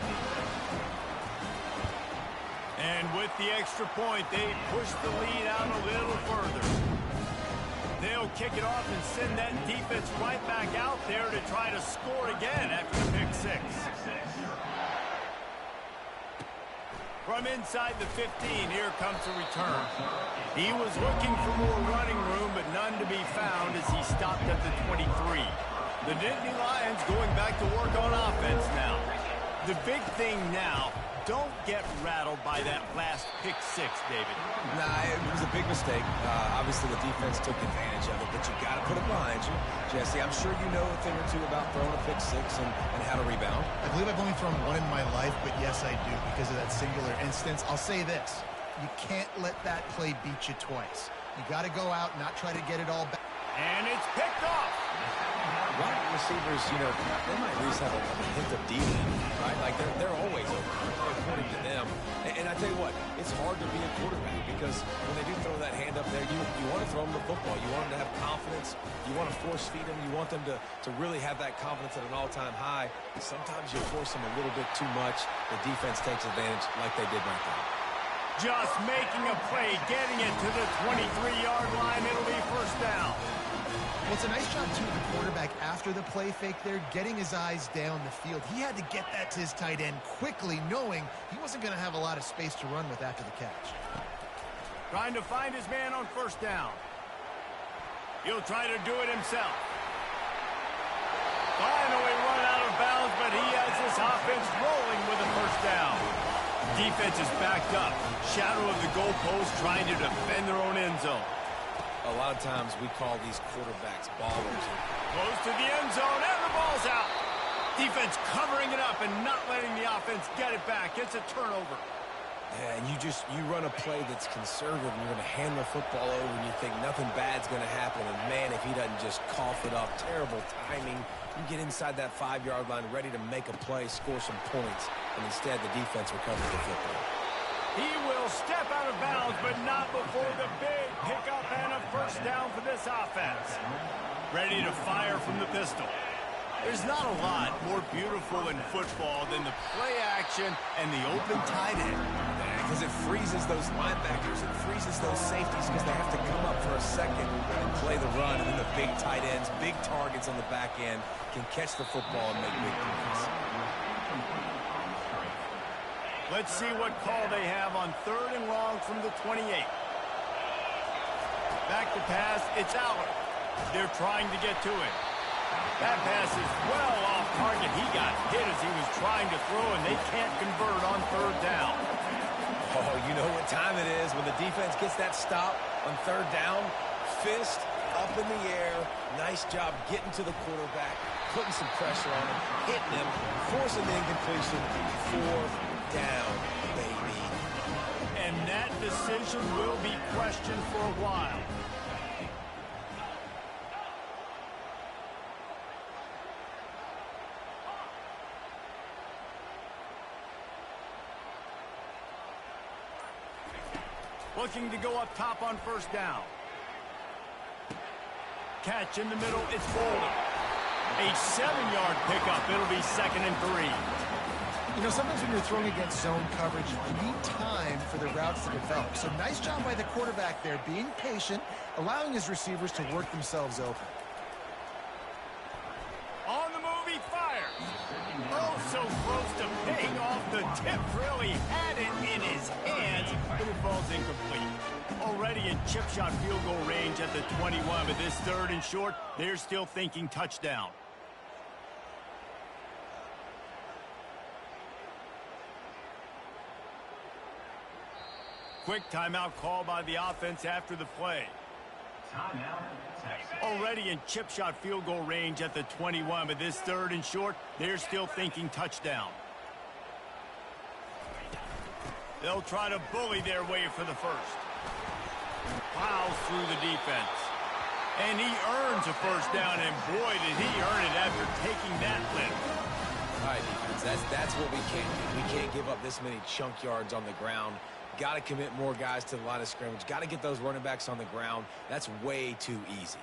And with the extra point, they push the lead out a little further. They'll kick it off and send that defense right back out there to try to score again after the pick 6. From inside the 15, here comes the return. He was looking for more running room, but none to be found as he stopped at the 23. The Nittany Lions going back to work on offense now. The big thing now, don't get rattled by that last pick 6, David. Nah, it was a big mistake. Obviously, the defense took advantage of it, but you got to put it behind you. Jesse, I'm sure you know a thing or two about throwing a pick 6 and how to rebound. I believe I've only thrown one in my life, but yes, I do because of that singular instance. I'll say this. You can't let that play beat you twice. You got to go out and not try to get it all back. And it's picked off. Wide receivers, you know, they might at least have a hint of deep, right? Like, they're always open, according to them. And I tell you what, it's hard to be a quarterback because when they do throw that hand up there, you want to throw them the football. You want them to have confidence. You want to force feed them. You want them to really have that confidence at an all-time high. Sometimes you force them a little bit too much. The defense takes advantage like they did right there. Just making a play, getting it to the 23-yard line. It'll be first down. Well, it's a nice job, too, of the quarterback after the play fake there, getting his eyes down the field. He had to get that to his tight end quickly, knowing he wasn't going to have a lot of space to run with after the catch. Trying to find his man on first down. He'll try to do it himself. Finally run out of bounds, but he has this offense rolling with a first down. Defense is backed up. Shadow of the goalpost trying to defend their own end zone. A lot of times we call these quarterbacks ballers. Close to the end zone, and the ball's out. Defense covering it up and not letting the offense get it back. It's a turnover. Yeah, and you run a play that's conservative, and you're going to hand the football over, and you think nothing bad's going to happen. And, man, if he doesn't just cough it up, terrible timing. You get inside that 5-yard line ready to make a play, score some points, and instead the defense recovers the football. He will step out of bounds, but not before the big pickup and a first down for this offense. Ready to fire from the pistol. There's not a lot more beautiful in football than the play action and the open tight end. Because it freezes those linebackers, it freezes those safeties because they have to come up for a second and play the run, and then the big tight ends, big targets on the back end can catch the football and make big plays. Let's see what call they have on 3rd and long from the 28. Back to pass, it's Allen. They're trying to get to him. That pass is well off target. He got hit as he was trying to throw, and they can't convert on 3rd down. Oh, you know what time it is when the defense gets that stop on 3rd down. Fist up in the air. Nice job getting to the quarterback, putting some pressure on him, hitting him, forcing the incompletion. 4th down, baby. And that decision will be questioned for a while. Looking to go up top on 1st down. Catch in the middle, it's Bolden. A 7-yard pickup, it'll be 2nd and 3. You know, sometimes when you're throwing against zone coverage, you need time for the routes to develop. So nice job by the quarterback there, being patient, allowing his receivers to work themselves open. On the move, he fires. Oh, so close to paying off the tip. Really had it in his hands, but it falls incomplete. Already in chip shot field goal range at the 21, but this 3rd and short, they're still thinking touchdown. Quick timeout call by the offense after the play. Timeout, Texas. Already in chip shot field goal range at the 21, but this 3rd and short, they're still thinking touchdown. They'll try to bully their way for the 1st. Plows through the defense. And he earns a 1st down, and boy, did he earn it after taking that lift. All right, defense, that's what we can't do. We can't give up this many chunk yards on the ground. Got to commit more guys to the line of scrimmage. Got to get those running backs on the ground. That's way too easy.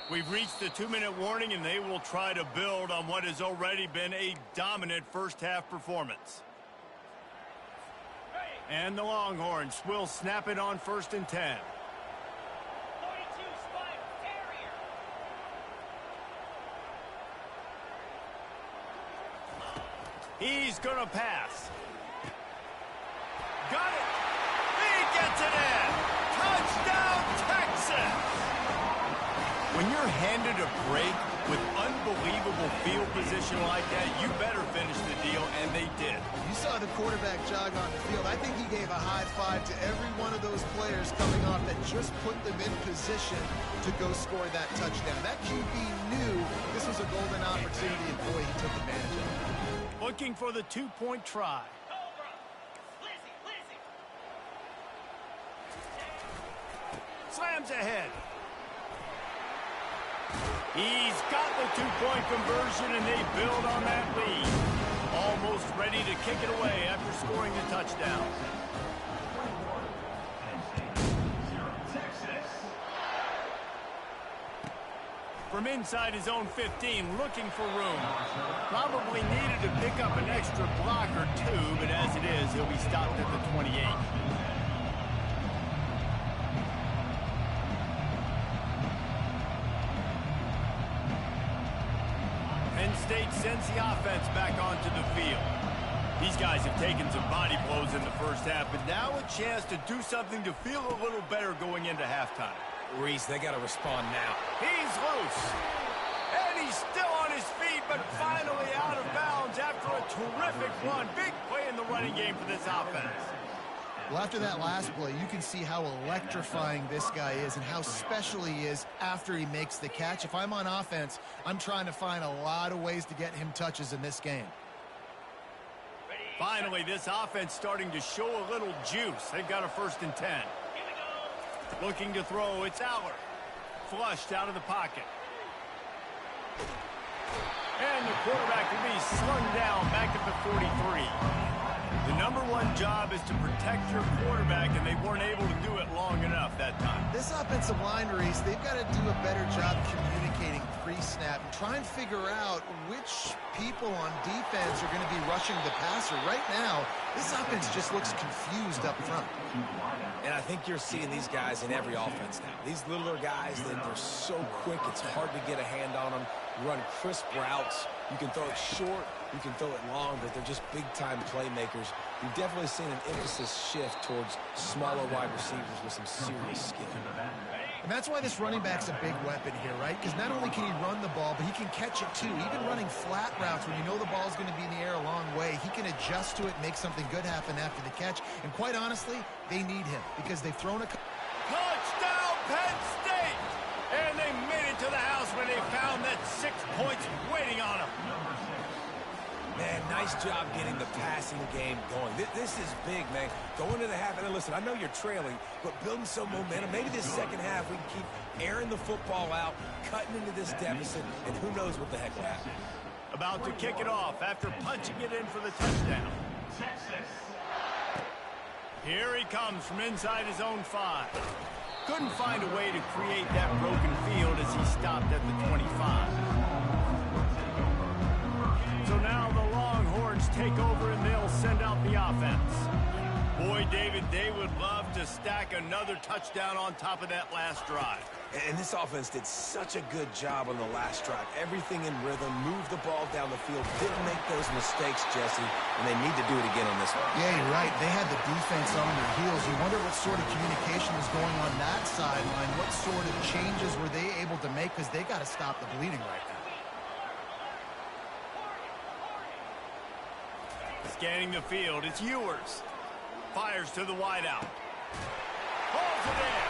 We've reached the 2-minute warning, and they will try to build on what has already been a dominant first-half performance. And the Longhorns will snap it on 1st and 10. He's going to pass. Got it. He gets it in. Touchdown, Texas. When you're handed a break with unbelievable field position like that, you better finish the deal, and they did. You saw the quarterback jog on the field. I think he gave a high five to every one of those players coming off that just put them in position to go score that touchdown. That QB knew this was a golden opportunity, and boy, he took advantage of it. Looking for the 2-point try. Slams ahead. He's got the 2-point conversion, and they build on that lead. Almost ready to kick it away after scoring the touchdown. From inside his own 15, looking for room. Probably needed to pick up an extra block or two, but as it is, he'll be stopped at the 28. Penn State sends the offense back onto the field. These guys have taken some body blows in the first half, but now a chance to do something to feel a little better going into halftime. Reese, they got to respond now. He's loose. And he's still on his feet, but finally out of bounds after a terrific run. Big play in the running game for this offense. Well, after that last play, you can see how electrifying this guy is and how special he is after he makes the catch. If I'm on offense, I'm trying to find a lot of ways to get him touches in this game. Finally, this offense starting to show a little juice. They've got a 1st and 10. Looking to throw, it's Aller. Flushed out of the pocket. And the quarterback will be slung down back at the 43. The #1 job is to protect your quarterback, and they weren't able to do it long enough that time. This offensive line, Reese, they've got to do a better job communicating pre-snap and try and figure out which people on defense are going to be rushing the passer. Right now, this offense just looks confused up front. And I think you're seeing these guys in every offense now. These littler guys, they're so quick, it's hard to get a hand on them. Run crisp routes. You can throw it short, you can throw it long, but they're just big-time playmakers. You've definitely seen an emphasis shift towards smaller wide receivers with some serious skill. And that's why this running back's a big weapon here, right? Because not only can he run the ball, but he can catch it too. Even running flat routes when you know the ball's going to be in the air a long way, he can adjust to it and make something good happen after the catch. And quite honestly, they need him because they've thrown a... Touchdown, Penn State! And they made it to the house when they found that 6 points waiting on them. Man, nice job getting the passing game going. This is big, man. Going to the half, and then listen, I know you're trailing, but building some momentum. Maybe this second half we can keep airing the football out, cutting into this deficit, and who knows what the heck will happen. About to kick it off after punching it in for the touchdown. Here he comes from inside his own 5. Couldn't find a way to create that broken field as he stopped at the 25. So now the Longhorns take over and they'll send out the offense. Boy, David, they would love to stack another touchdown on top of that last drive. And this offense did such a good job on the last drive. Everything in rhythm, moved the ball down the field, didn't make those mistakes, Jesse, and they need to do it again on this one. Yeah, you're right. They had the defense on their heels. You wonder what sort of communication was going on that sideline. What sort of changes were they able to make because they got to stop the bleeding right now. Scanning the field, it's Ewers. Fires to the wideout. Holds it in.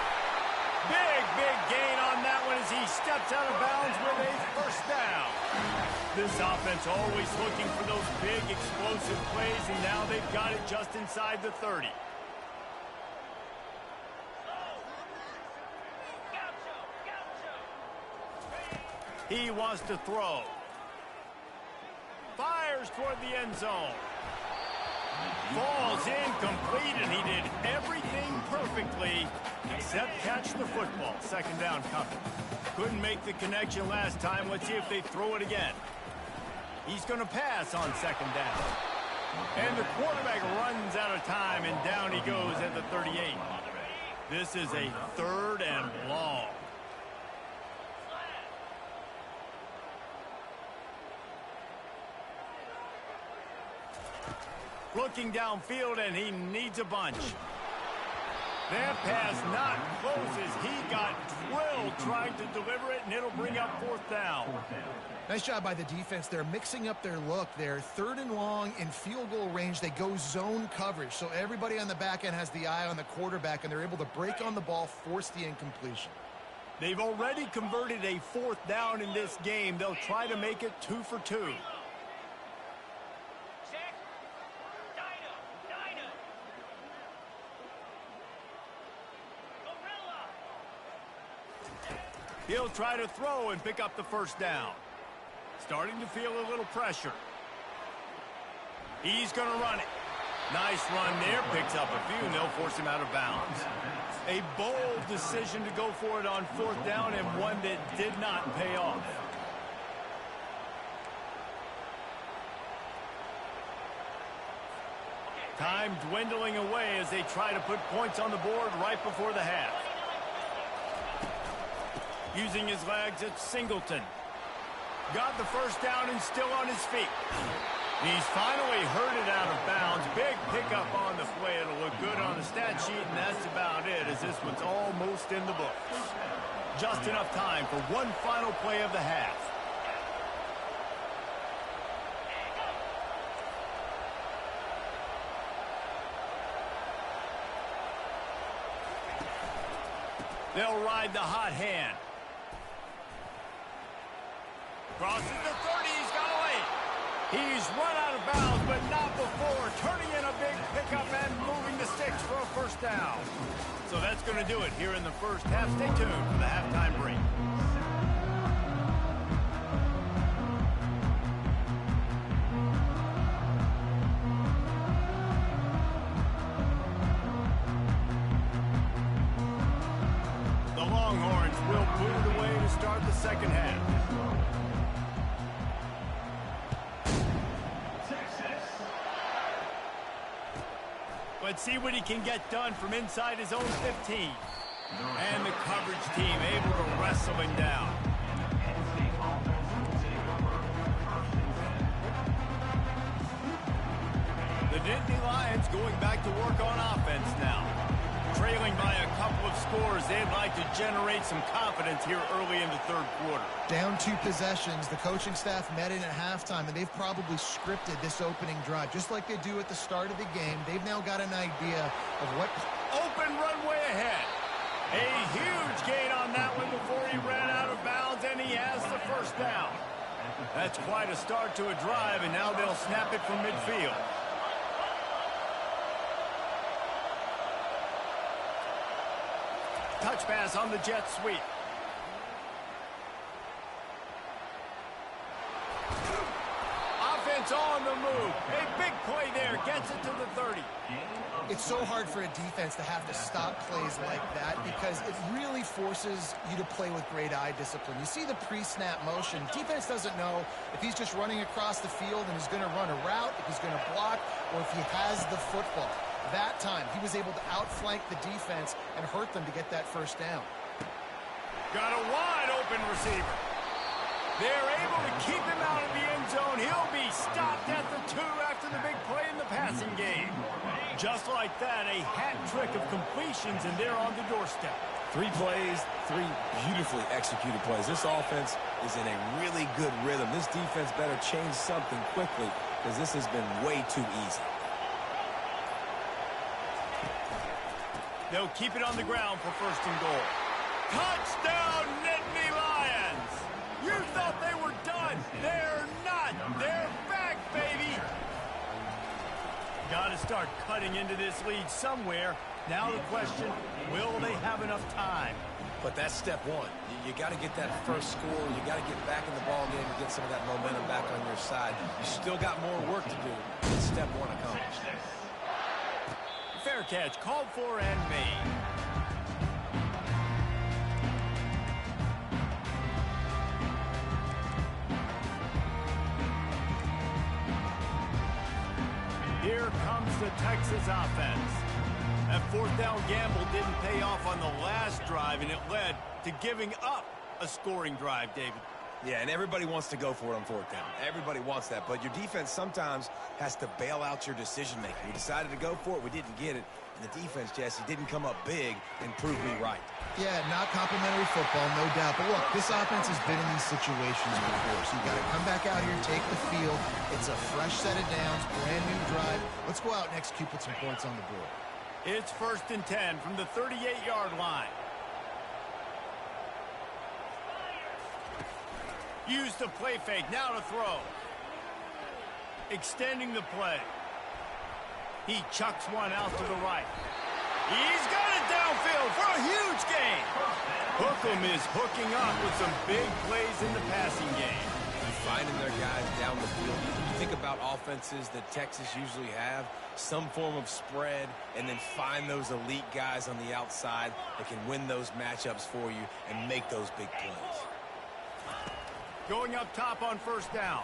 Big gain on that one as he steps out of bounds with a 1st down. This offense always looking for those big explosive plays, and now they've got it just inside the 30. He wants to throw. Fires toward the end zone. Falls incomplete, and he did everything perfectly except catch the football. 2nd down coming. Couldn't make the connection last time. Let's see if they throw it again. He's going to pass on 2nd down. And the quarterback runs out of time, and down he goes at the 38. This is a 3rd and long. Looking downfield, and he needs a bunch. That pass not close as he got drilled trying to deliver it, and it'll bring up 4th down. Nice job by the defense. They're mixing up their look. They're 3rd and long in field goal range. They go zone coverage, so everybody on the back end has the eye on the quarterback, and they're able to break on the ball, force the incompletion. They've already converted a 4th down in this game. They'll try to make it 2 for 2. He'll try to throw and pick up the 1st down. Starting to feel a little pressure. He's going to run it. Nice run there. Picks up a few, and they'll force him out of bounds. A bold decision to go for it on 4th down, and one that did not pay off. Time dwindling away as they try to put points on the board right before the half. Using his legs, it's Singleton. Got the 1st down and still on his feet. He's finally herded out of bounds. Big pickup on the play. It'll look good on the stat sheet, and that's about it, as this one's almost in the books. Just enough time for one final play of the half. They'll ride the hot hand. Crosses the 30, he's got away. He's run out of bounds, but not before. Turning in a big pickup and moving the sticks for a first down. So that's going to do it here in the first half. Stay tuned for the halftime break. The Longhorns will boot it away to start the second half. Let's see what he can get done from inside his own 15. And the coverage team able to wrestle him down. The Nittany Lions going back to work on offense now. Trailing by a couple of scores, they'd like to generate some confidence here early in the third quarter. Down 2 possessions, the coaching staff met in at halftime, and they've probably scripted this opening drive. Just like they do at the start of the game, they've now got an idea of what... Open runway ahead. A huge gain on that one before he ran out of bounds, and he has the first down. That's quite a start to a drive, and now they'll snap it from midfield. Touch pass on the jet sweep. Offense on the move. A big play there. Gets it to the 30. It's so hard for a defense to have to stop plays like that because it really forces you to play with great eye discipline. You see the pre-snap motion. Defense doesn't know if he's just running across the field and he's going to run a route, if he's going to block, or if he has the football. That time, he was able to outflank the defense and hurt them to get that first down. Got a wide open receiver. They're able to keep him out of the end zone. He'll be stopped at the 2 after the big play in the passing game. Just like that, a hat trick of completions, and they're on the doorstep. 3 plays, 3 beautifully executed plays. This offense is in a really good rhythm. This defense better change something quickly because this has been way too easy. They'll keep it on the ground for first and goal. Touchdown, Nittany Lions! You thought they were done. They're not. They're back, baby. Got to start cutting into this lead somewhere. Now the question, will they have enough time? But that's step one. You got to get that first score. You got to get back in the ball game and get some of that momentum back on your side. You still got more work to do. It's step one accomplished. Fair catch, called for and made. Here comes the Texas offense. That fourth down gamble didn't pay off on the last drive, and it led to giving up a scoring drive, David. Yeah, and everybody wants to go for it on fourth down. Everybody wants that, but your defense sometimes has to bail out your decision-making. We decided to go for it. We didn't get it. And the defense, Jesse, didn't come up big and prove me right. Yeah, not complimentary football, no doubt. But look, this offense has been in these situations before, so you got to come back out here, take the field. It's a fresh set of downs, brand new drive. Let's go out and execute, put some points on the board. It's 1st and 10 from the 38-yard line. Use the play fake, now to throw. Extending the play. He chucks one out to the right. He's got it downfield for a huge gain. Hookham is hooking up with some big plays in the passing game. Finding their guys down the field. You think about offenses that Texas usually have, some form of spread, and then find those elite guys on the outside that can win those matchups for you and make those big plays. Going up top on first down.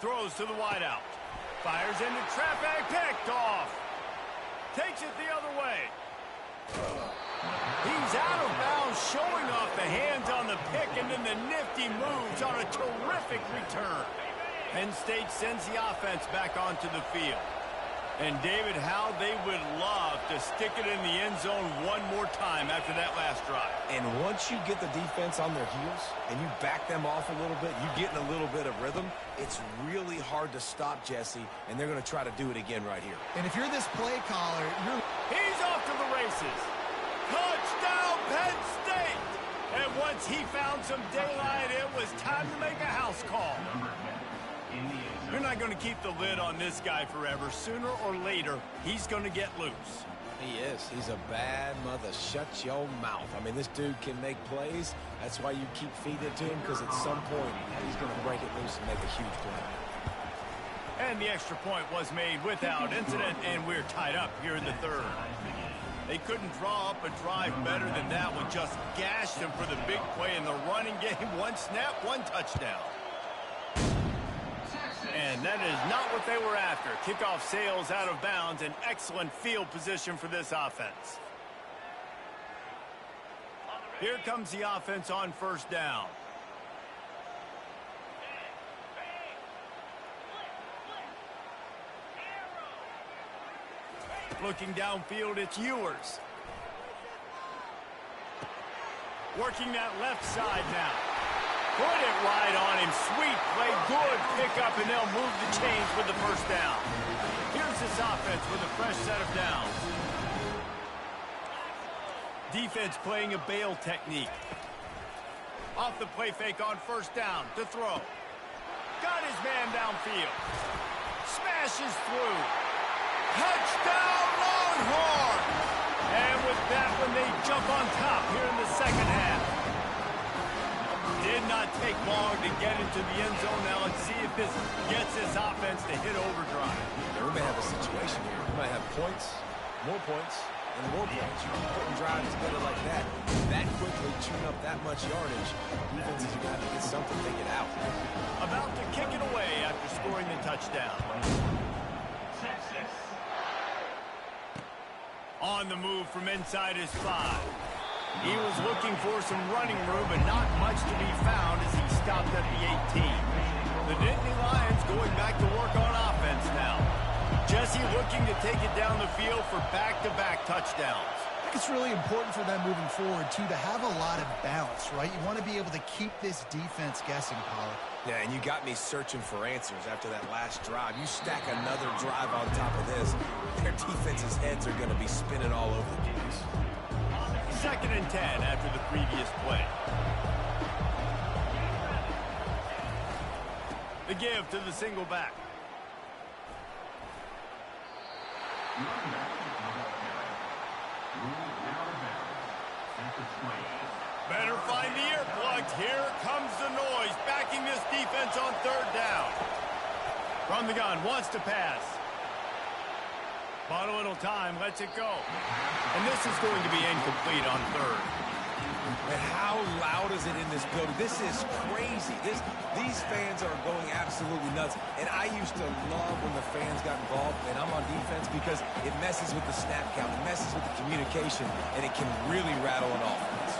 Throws to the wideout. Fires into traffic, picked off. Takes it the other way. He's out of bounds, showing off the hands on the pick, and then the nifty moves on a terrific return. Penn State sends the offense back onto the field. And, David, how they would love to stick it in the end zone one more time after that last drive. And once you get the defense on their heels and you back them off a little bit, you get in a little bit of rhythm, it's really hard to stop, Jesse, and they're going to try to do it again right here. And if you're this play caller, He's off to the races. Touchdown, once he found some daylight, it was time to make a house call. You're not going to keep the lid on this guy forever. Sooner or later, he's going to get loose. He is. He's a bad mother. Shut your mouth. I mean, this dude can make plays. That's why you keep feeding it to him, because at some point, he's going to break it loose and make a huge play. And the extra point was made without incident, and we're tied up here in the third. They couldn't draw up a drive better than that one. Just gashed him for the big play in the running game. One snap, one touchdown. And that is not what they were after. Kickoff sails out of bounds. An excellent field position for this offense. Here comes the offense on first down. Looking downfield, it's Ewers. Working that left side now. Put it right on him. Sweet play. Good pickup, and they'll move the chains with the first down. Here's this offense with a fresh set of downs. Defense playing a bail technique. Off the play fake on first down to throw. Got his man downfield. Smashes through. Touchdown, Longhorn! And with that one, they jump on top here in the second half. Did not take long to get into the end zone. Now let's see if this gets this offense to hit overdrive. Yeah, we may have a situation here. We might have points, and more points. You keep putting drives together like that quickly tune up that much yardage. Defenses are going to have to get something figured out. About to kick it away after scoring the touchdown. On the move from inside his 5. He was looking for some running room, but not much to be found as he stopped at the 18. The Nittany Lions going back to work on offense now. Jesse looking to take it down the field for back-to-back touchdowns. I think it's really important for them moving forward, too, to have a lot of balance, right? You want to be able to keep this defense guessing, Pollard. Yeah, and you got me searching for answers after that last drive. You stack another drive on top of this, their defense's heads are going to be spinning all over the place. 2nd and 10 after the previous play. The give to the single back. Better find the earplugs. Here comes the noise, backing this defense on 3rd down. From the gun, wants to pass. Bought a little time, lets it go. And this is going to be incomplete on 3rd. And how loud is it in this building? This is crazy. These fans are going absolutely nuts. And I used to love when the fans got involved, and I'm on defense, because it messes with the snap count, it messes with the communication, and it can really rattle an offense.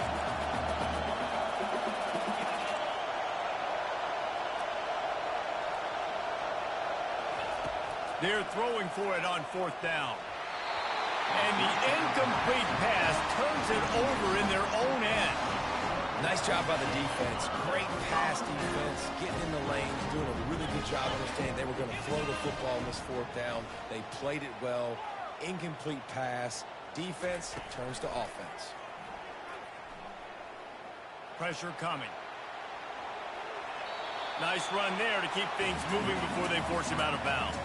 They're throwing for it on 4th down. And the incomplete pass turns it over in their own end. Nice job by the defense. Great pass defense, getting in the lanes, doing a really good job understanding they were going to throw the football on this 4th down. They played it well. Incomplete pass. Defense turns to offense. Pressure coming. Nice run there to keep things moving before they force him out of bounds.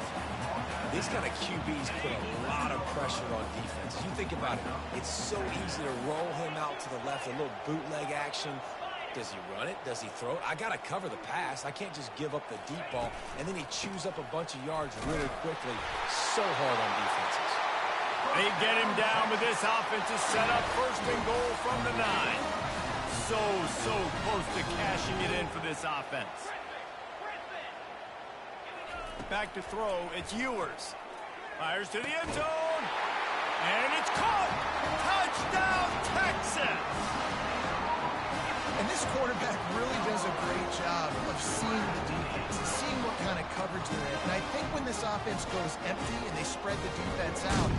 These kind of QBs put a lot of pressure on defense. You think about it, it's so easy to roll him out to the left, a little bootleg action. Does he run it? Does he throw it? I got to cover the pass. I can't just give up the deep ball, and then he chews up a bunch of yards really quickly. So hard on defenses. They get him down, but this offense is set up 1st and goal from the 9. So close to cashing it in for this offense. Back to throw, it's Ewers. Fires to the end zone. And it's caught. Touchdown, Texas! And this quarterback really does a great job of seeing the defense, seeing what kind of coverage they're in. And I think when this offense goes empty and they spread the defense out,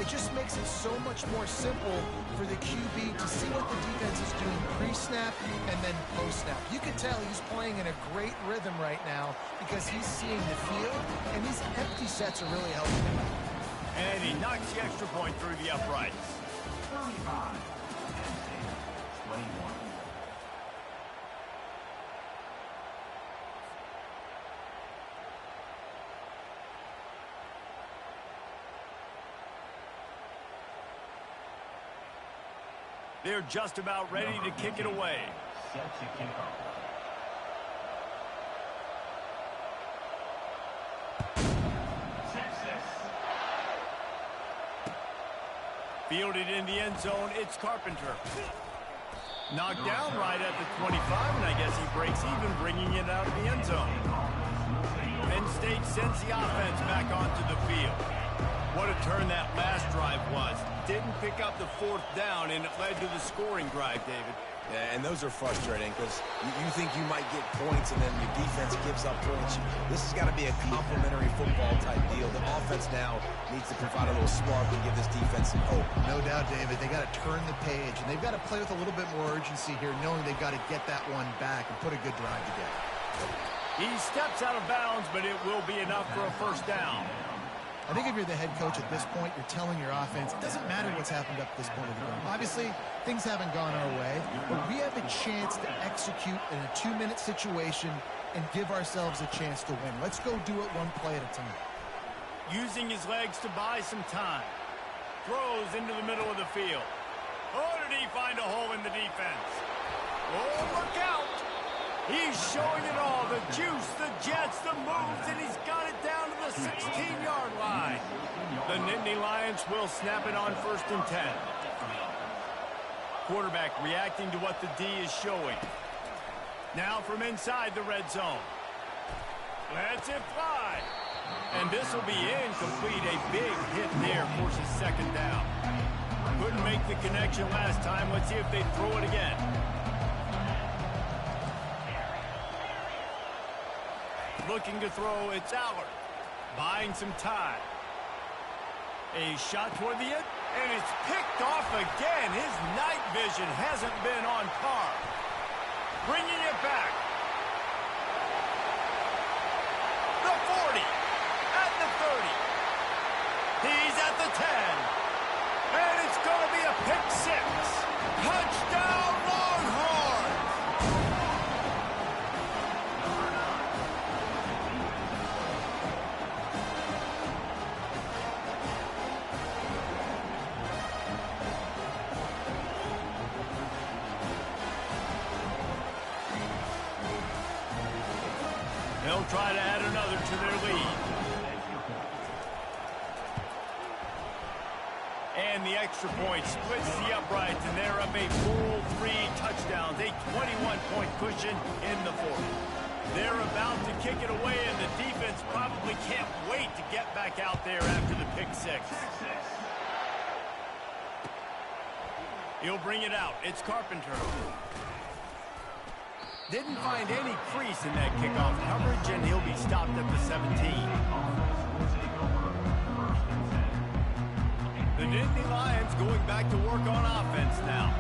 it just makes it so much more simple for the QB to see what the defense is doing pre-snap and then post-snap. You can tell he's playing in a great rhythm right now because he's seeing the field, and these empty sets are really helping him out. And he knocks the extra point through the uprights. 35, 21. They're just about ready to kick it away. Set to kick off. Fielded in the end zone, it's Carpenter. Knocked down right at the 25, and I guess he breaks even, bringing it out of the end zone. Penn State sends the offense back onto the field. What a turn that last drive was. Didn't pick up the fourth down, and it led to the scoring drive, David. Yeah, and those are frustrating because you think you might get points and then your defense gives up points. This has got to be a complementary football type deal. The offense now needs to provide a little spark and give this defense some hope. No doubt, David. They got to turn the page, and they've got to play with a little bit more urgency here, knowing they've got to get that one back and put a good drive together. He steps out of bounds, but it will be enough for a first down. I think if you're the head coach at this point, you're telling your offense, it doesn't matter what's happened up to this point of the game. Obviously, things haven't gone our way, but we have a chance to execute in a 2-minute situation and give ourselves a chance to win. Let's go do it one play at a time. Using his legs to buy some time. Throws into the middle of the field. Oh, did he find a hole in the defense? Oh, look out! He's showing it all, the juice, the jets, the moves, and he's got it down to the 16-yard line. The Nittany Lions will snap it on 1st and 10. Quarterback reacting to what the D is showing. Now from inside the red zone. Lets it fly. And this will be incomplete. A big hit there forces 2nd down. Couldn't make the connection last time. Let's see if they throw it again. Looking to throw, it's Allard. Buying some time. A shot toward the end, and it's picked off again. His night vision hasn't been on par. Bringing it back. The 40. At the 30. He's at the 10. And it's going to be a pick 6. Touchdown, Longhorns! They'll try to add another to their lead. And the extra point splits the uprights, and they're up a full 3 touchdowns, a 21-point cushion in the 4th. They're about to kick it away, and the defense probably can't wait to get back out there after the pick 6. He'll bring it out. It's Carpenter. Didn't find any crease in that kickoff coverage, and he'll be stopped at the 17. The Nittany Lions going back to work on offense now.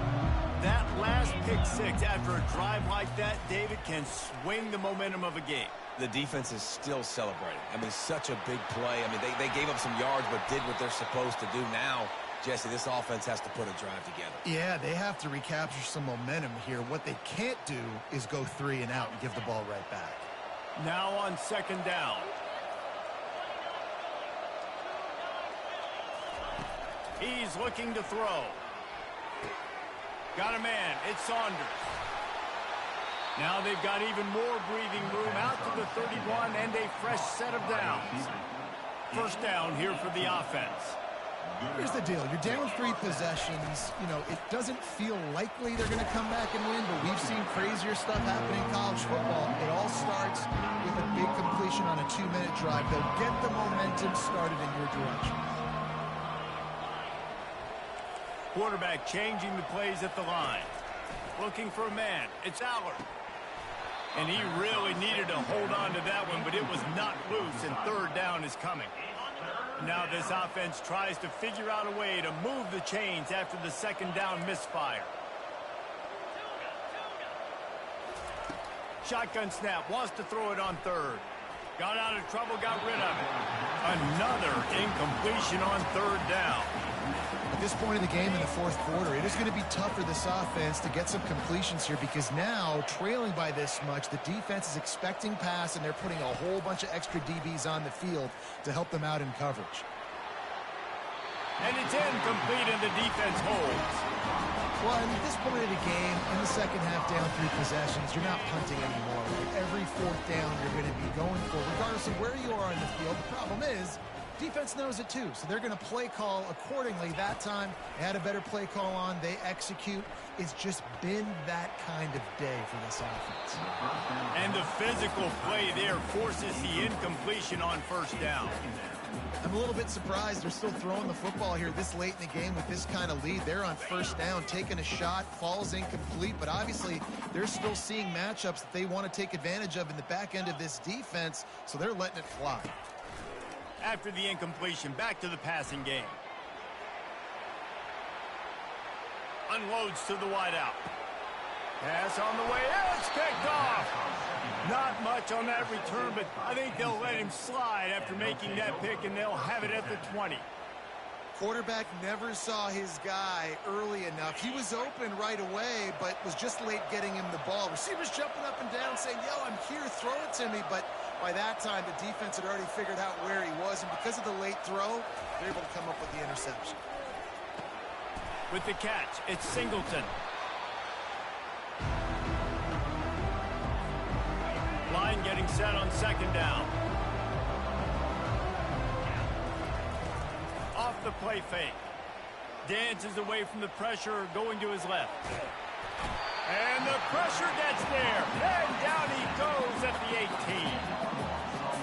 That last pick 6 after a drive like that, David, can swing the momentum of a game. The defense is still celebrating. I mean, such a big play. I mean, they gave up some yards but did what they're supposed to do. Now, Jesse, this offense has to put a drive together. Yeah, they have to recapture some momentum here. What they can't do is go 3 and out and give the ball right back. Now on 2nd down. He's looking to throw. Got a man. It's Saunders. Now they've got even more breathing room out to the 31 and a fresh set of downs. First down here for the offense. Here's the deal. You're down 3 possessions. You know, it doesn't feel likely they're going to come back and win, but we've seen crazier stuff happen in college football. It all starts with a big completion on a 2-minute drive. They'll get the momentum started in your direction. Quarterback changing the plays at the line. Looking for a man. It's Allard. And he really needed to hold on to that one, but it was not loose, and 3rd down is coming. Now this offense tries to figure out a way to move the chains after the 2nd down misfire. Shotgun snap, wants to throw it on 3rd. Got out of trouble, got rid of it. Another incompletion on 3rd down. At this point in the game in the 4th quarter, it is going to be tough for this offense to get some completions here because now, trailing by this much, the defense is expecting pass, and they're putting a whole bunch of extra DBs on the field to help them out in coverage. And it's incomplete, and the defense holds. Well, at this point of the game, in the second half, down 3 possessions, you're not punting anymore. Right? Every fourth down you're going to be going for, regardless of where you are on the field. The problem is, defense knows it too, so they're going to play call accordingly. That time, they had a better play call on. They execute. It's just been that kind of day for this offense. And the physical play there forces the incompletion on first down. I'm a little bit surprised they're still throwing the football here this late in the game with this kind of lead. They're on first down, taking a shot, falls incomplete, but obviously they're still seeing matchups that they want to take advantage of in the back end of this defense, so they're letting it fly. After the incompletion, back to the passing game. Unloads to the wideout. Pass on the way, it's picked off. Not much on that return, but I think they'll let him slide after making that pick, and they'll have it at the 20. Quarterback never saw his guy early enough. He was open right away, but was just late getting him the ball. Receivers jumping up and down saying, yo, I'm here, throw it to me. But by that time, the defense had already figured out where he was, and because of the late throw, they're able to come up with the interception. With the catch, it's Singleton. Line getting set on second down. Off the play fake. Dances away from the pressure, going to his left. And the pressure gets there. And down he goes at the 18.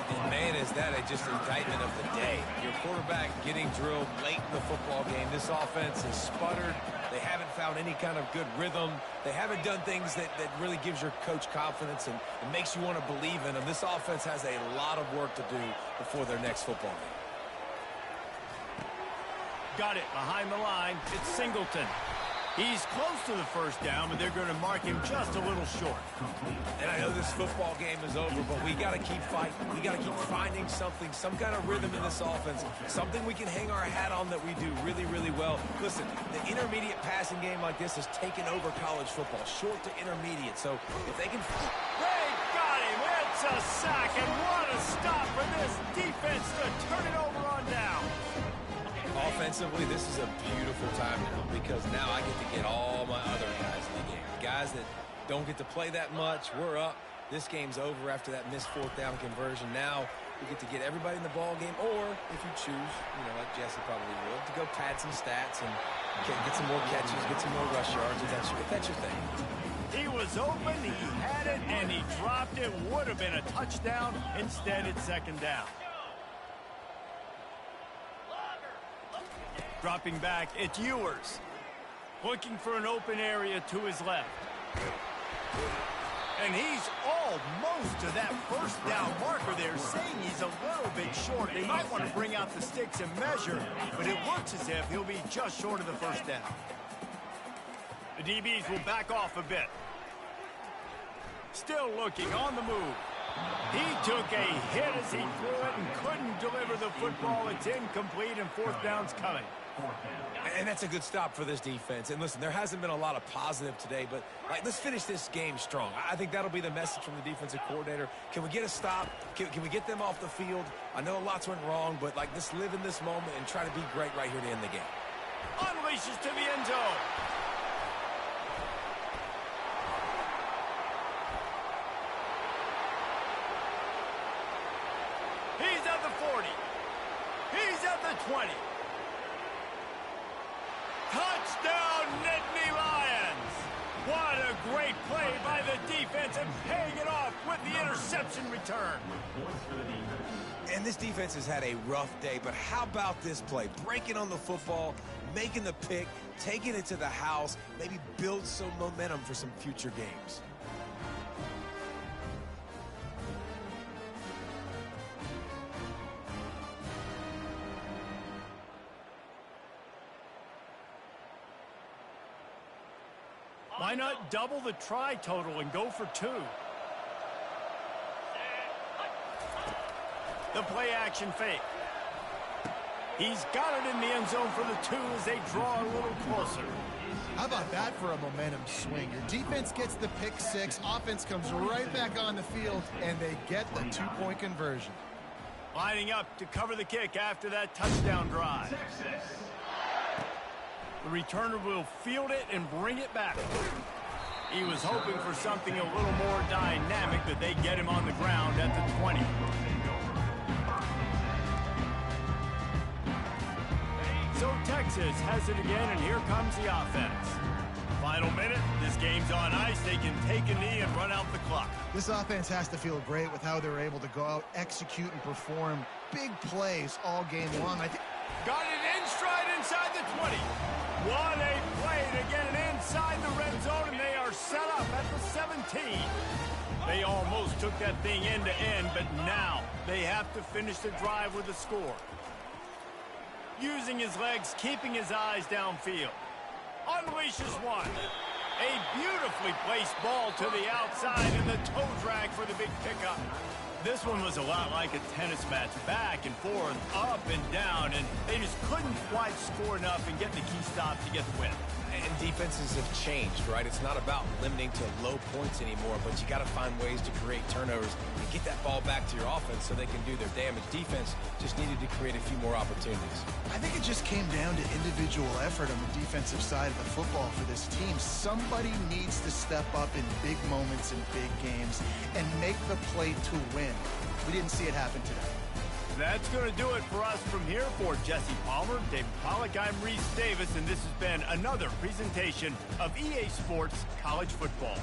And man, is that just an indictment of the day. Your quarterback getting drilled late in the football game. This offense has sputtered. They haven't found any kind of good rhythm. They haven't done things that really gives your coach confidence and makes you want to believe in them. This offense has a lot of work to do before their next football game. Got it behind the line. It's Singleton. He's close to the first down, but they're going to mark him just a little short. And I know this football game is over, but we got to keep fighting. We got to keep finding something, some kind of rhythm in this offense, something we can hang our hat on that we do really, really well. Listen, the intermediate passing game like this has taken over college football, short to intermediate. So if they can... They got him. It's a sack, and what a stop for this defense to turn it over on down. Offensively, this is a beautiful time now because now I get to get all my other guys in the game. Guys that don't get to play that much, we're up. This game's over after that missed fourth down conversion. Now we get to get everybody in the ball game, or if you choose, like Jesse probably would, to go pad some stats and get some more catches, get some more rush yards if that's your thing. He was open, he had it, and he dropped it. Would have been a touchdown. Instead, it's second down. Dropping back, it's Ewers. Looking for an open area to his left. And he's almost to that first down marker there, saying he's a little bit short. They might want to bring out the sticks and measure, but it looks as if he'll be just short of the first down. The DBs will back off a bit. Still looking on the move. He took a hit as he threw it and couldn't deliver the football. It's incomplete, and fourth down's coming. And that's a good stop for this defense. And listen, there hasn't been a lot of positive today, but let's finish this game strong. I think that'll be the message from the defensive coordinator. Can we get a stop? Can we get them off the field? I know lots went wrong, but let's live in this moment and try to be great right here to end the game. Unleashes to the end zone. He's at the 40. He's at the 20. Touchdown, Nittany Lions! What a great play by the defense and paying it off with the interception return. And this defense has had a rough day, but how about this play? Breaking on the football, making the pick, taking it to the house, maybe build some momentum for some future games. Why not double the try total and go for 2? The play action fake. He's got it in the end zone for the 2 as they draw a little closer. How about that for a momentum swing? Your defense gets the pick 6, offense comes right back on the field, and they get the 2-point conversion. Lining up to cover the kick after that touchdown drive. The returner will field it and bring it back. He was hoping for something a little more dynamic, but they get him on the ground at the 20. So Texas has it again, and here comes the offense. Final minute, this game's on ice. They can take a knee and run out the clock. This offense has to feel great with how they're able to go out, execute, and perform big plays all game long. I think got it in stride inside the 20. What a play to get it inside the red zone, and they are set up at the 17. They almost took that thing end to end, but now they have to finish the drive with a score. Using his legs, keeping his eyes downfield. Unleashes one. A beautifully placed ball to the outside, and the toe drag for the big pickup. This one was a lot like a tennis match, back and forth, up and down, and they just couldn't quite score enough and get the key stop to get the win. And defenses have changed, right? It's not about limiting to low points anymore, but you got to find ways to create turnovers and get that ball back to your offense so they can do their damage. Defense just needed to create a few more opportunities. I think it just came down to individual effort on the defensive side of the football for this team. Somebody needs to step up in big moments in big games and make the play to win. We didn't see it happen today. That's going to do it for us from here. For Jesse Palmer, David Pollack, I'm Reese Davis, and this has been another presentation of EA Sports College Football.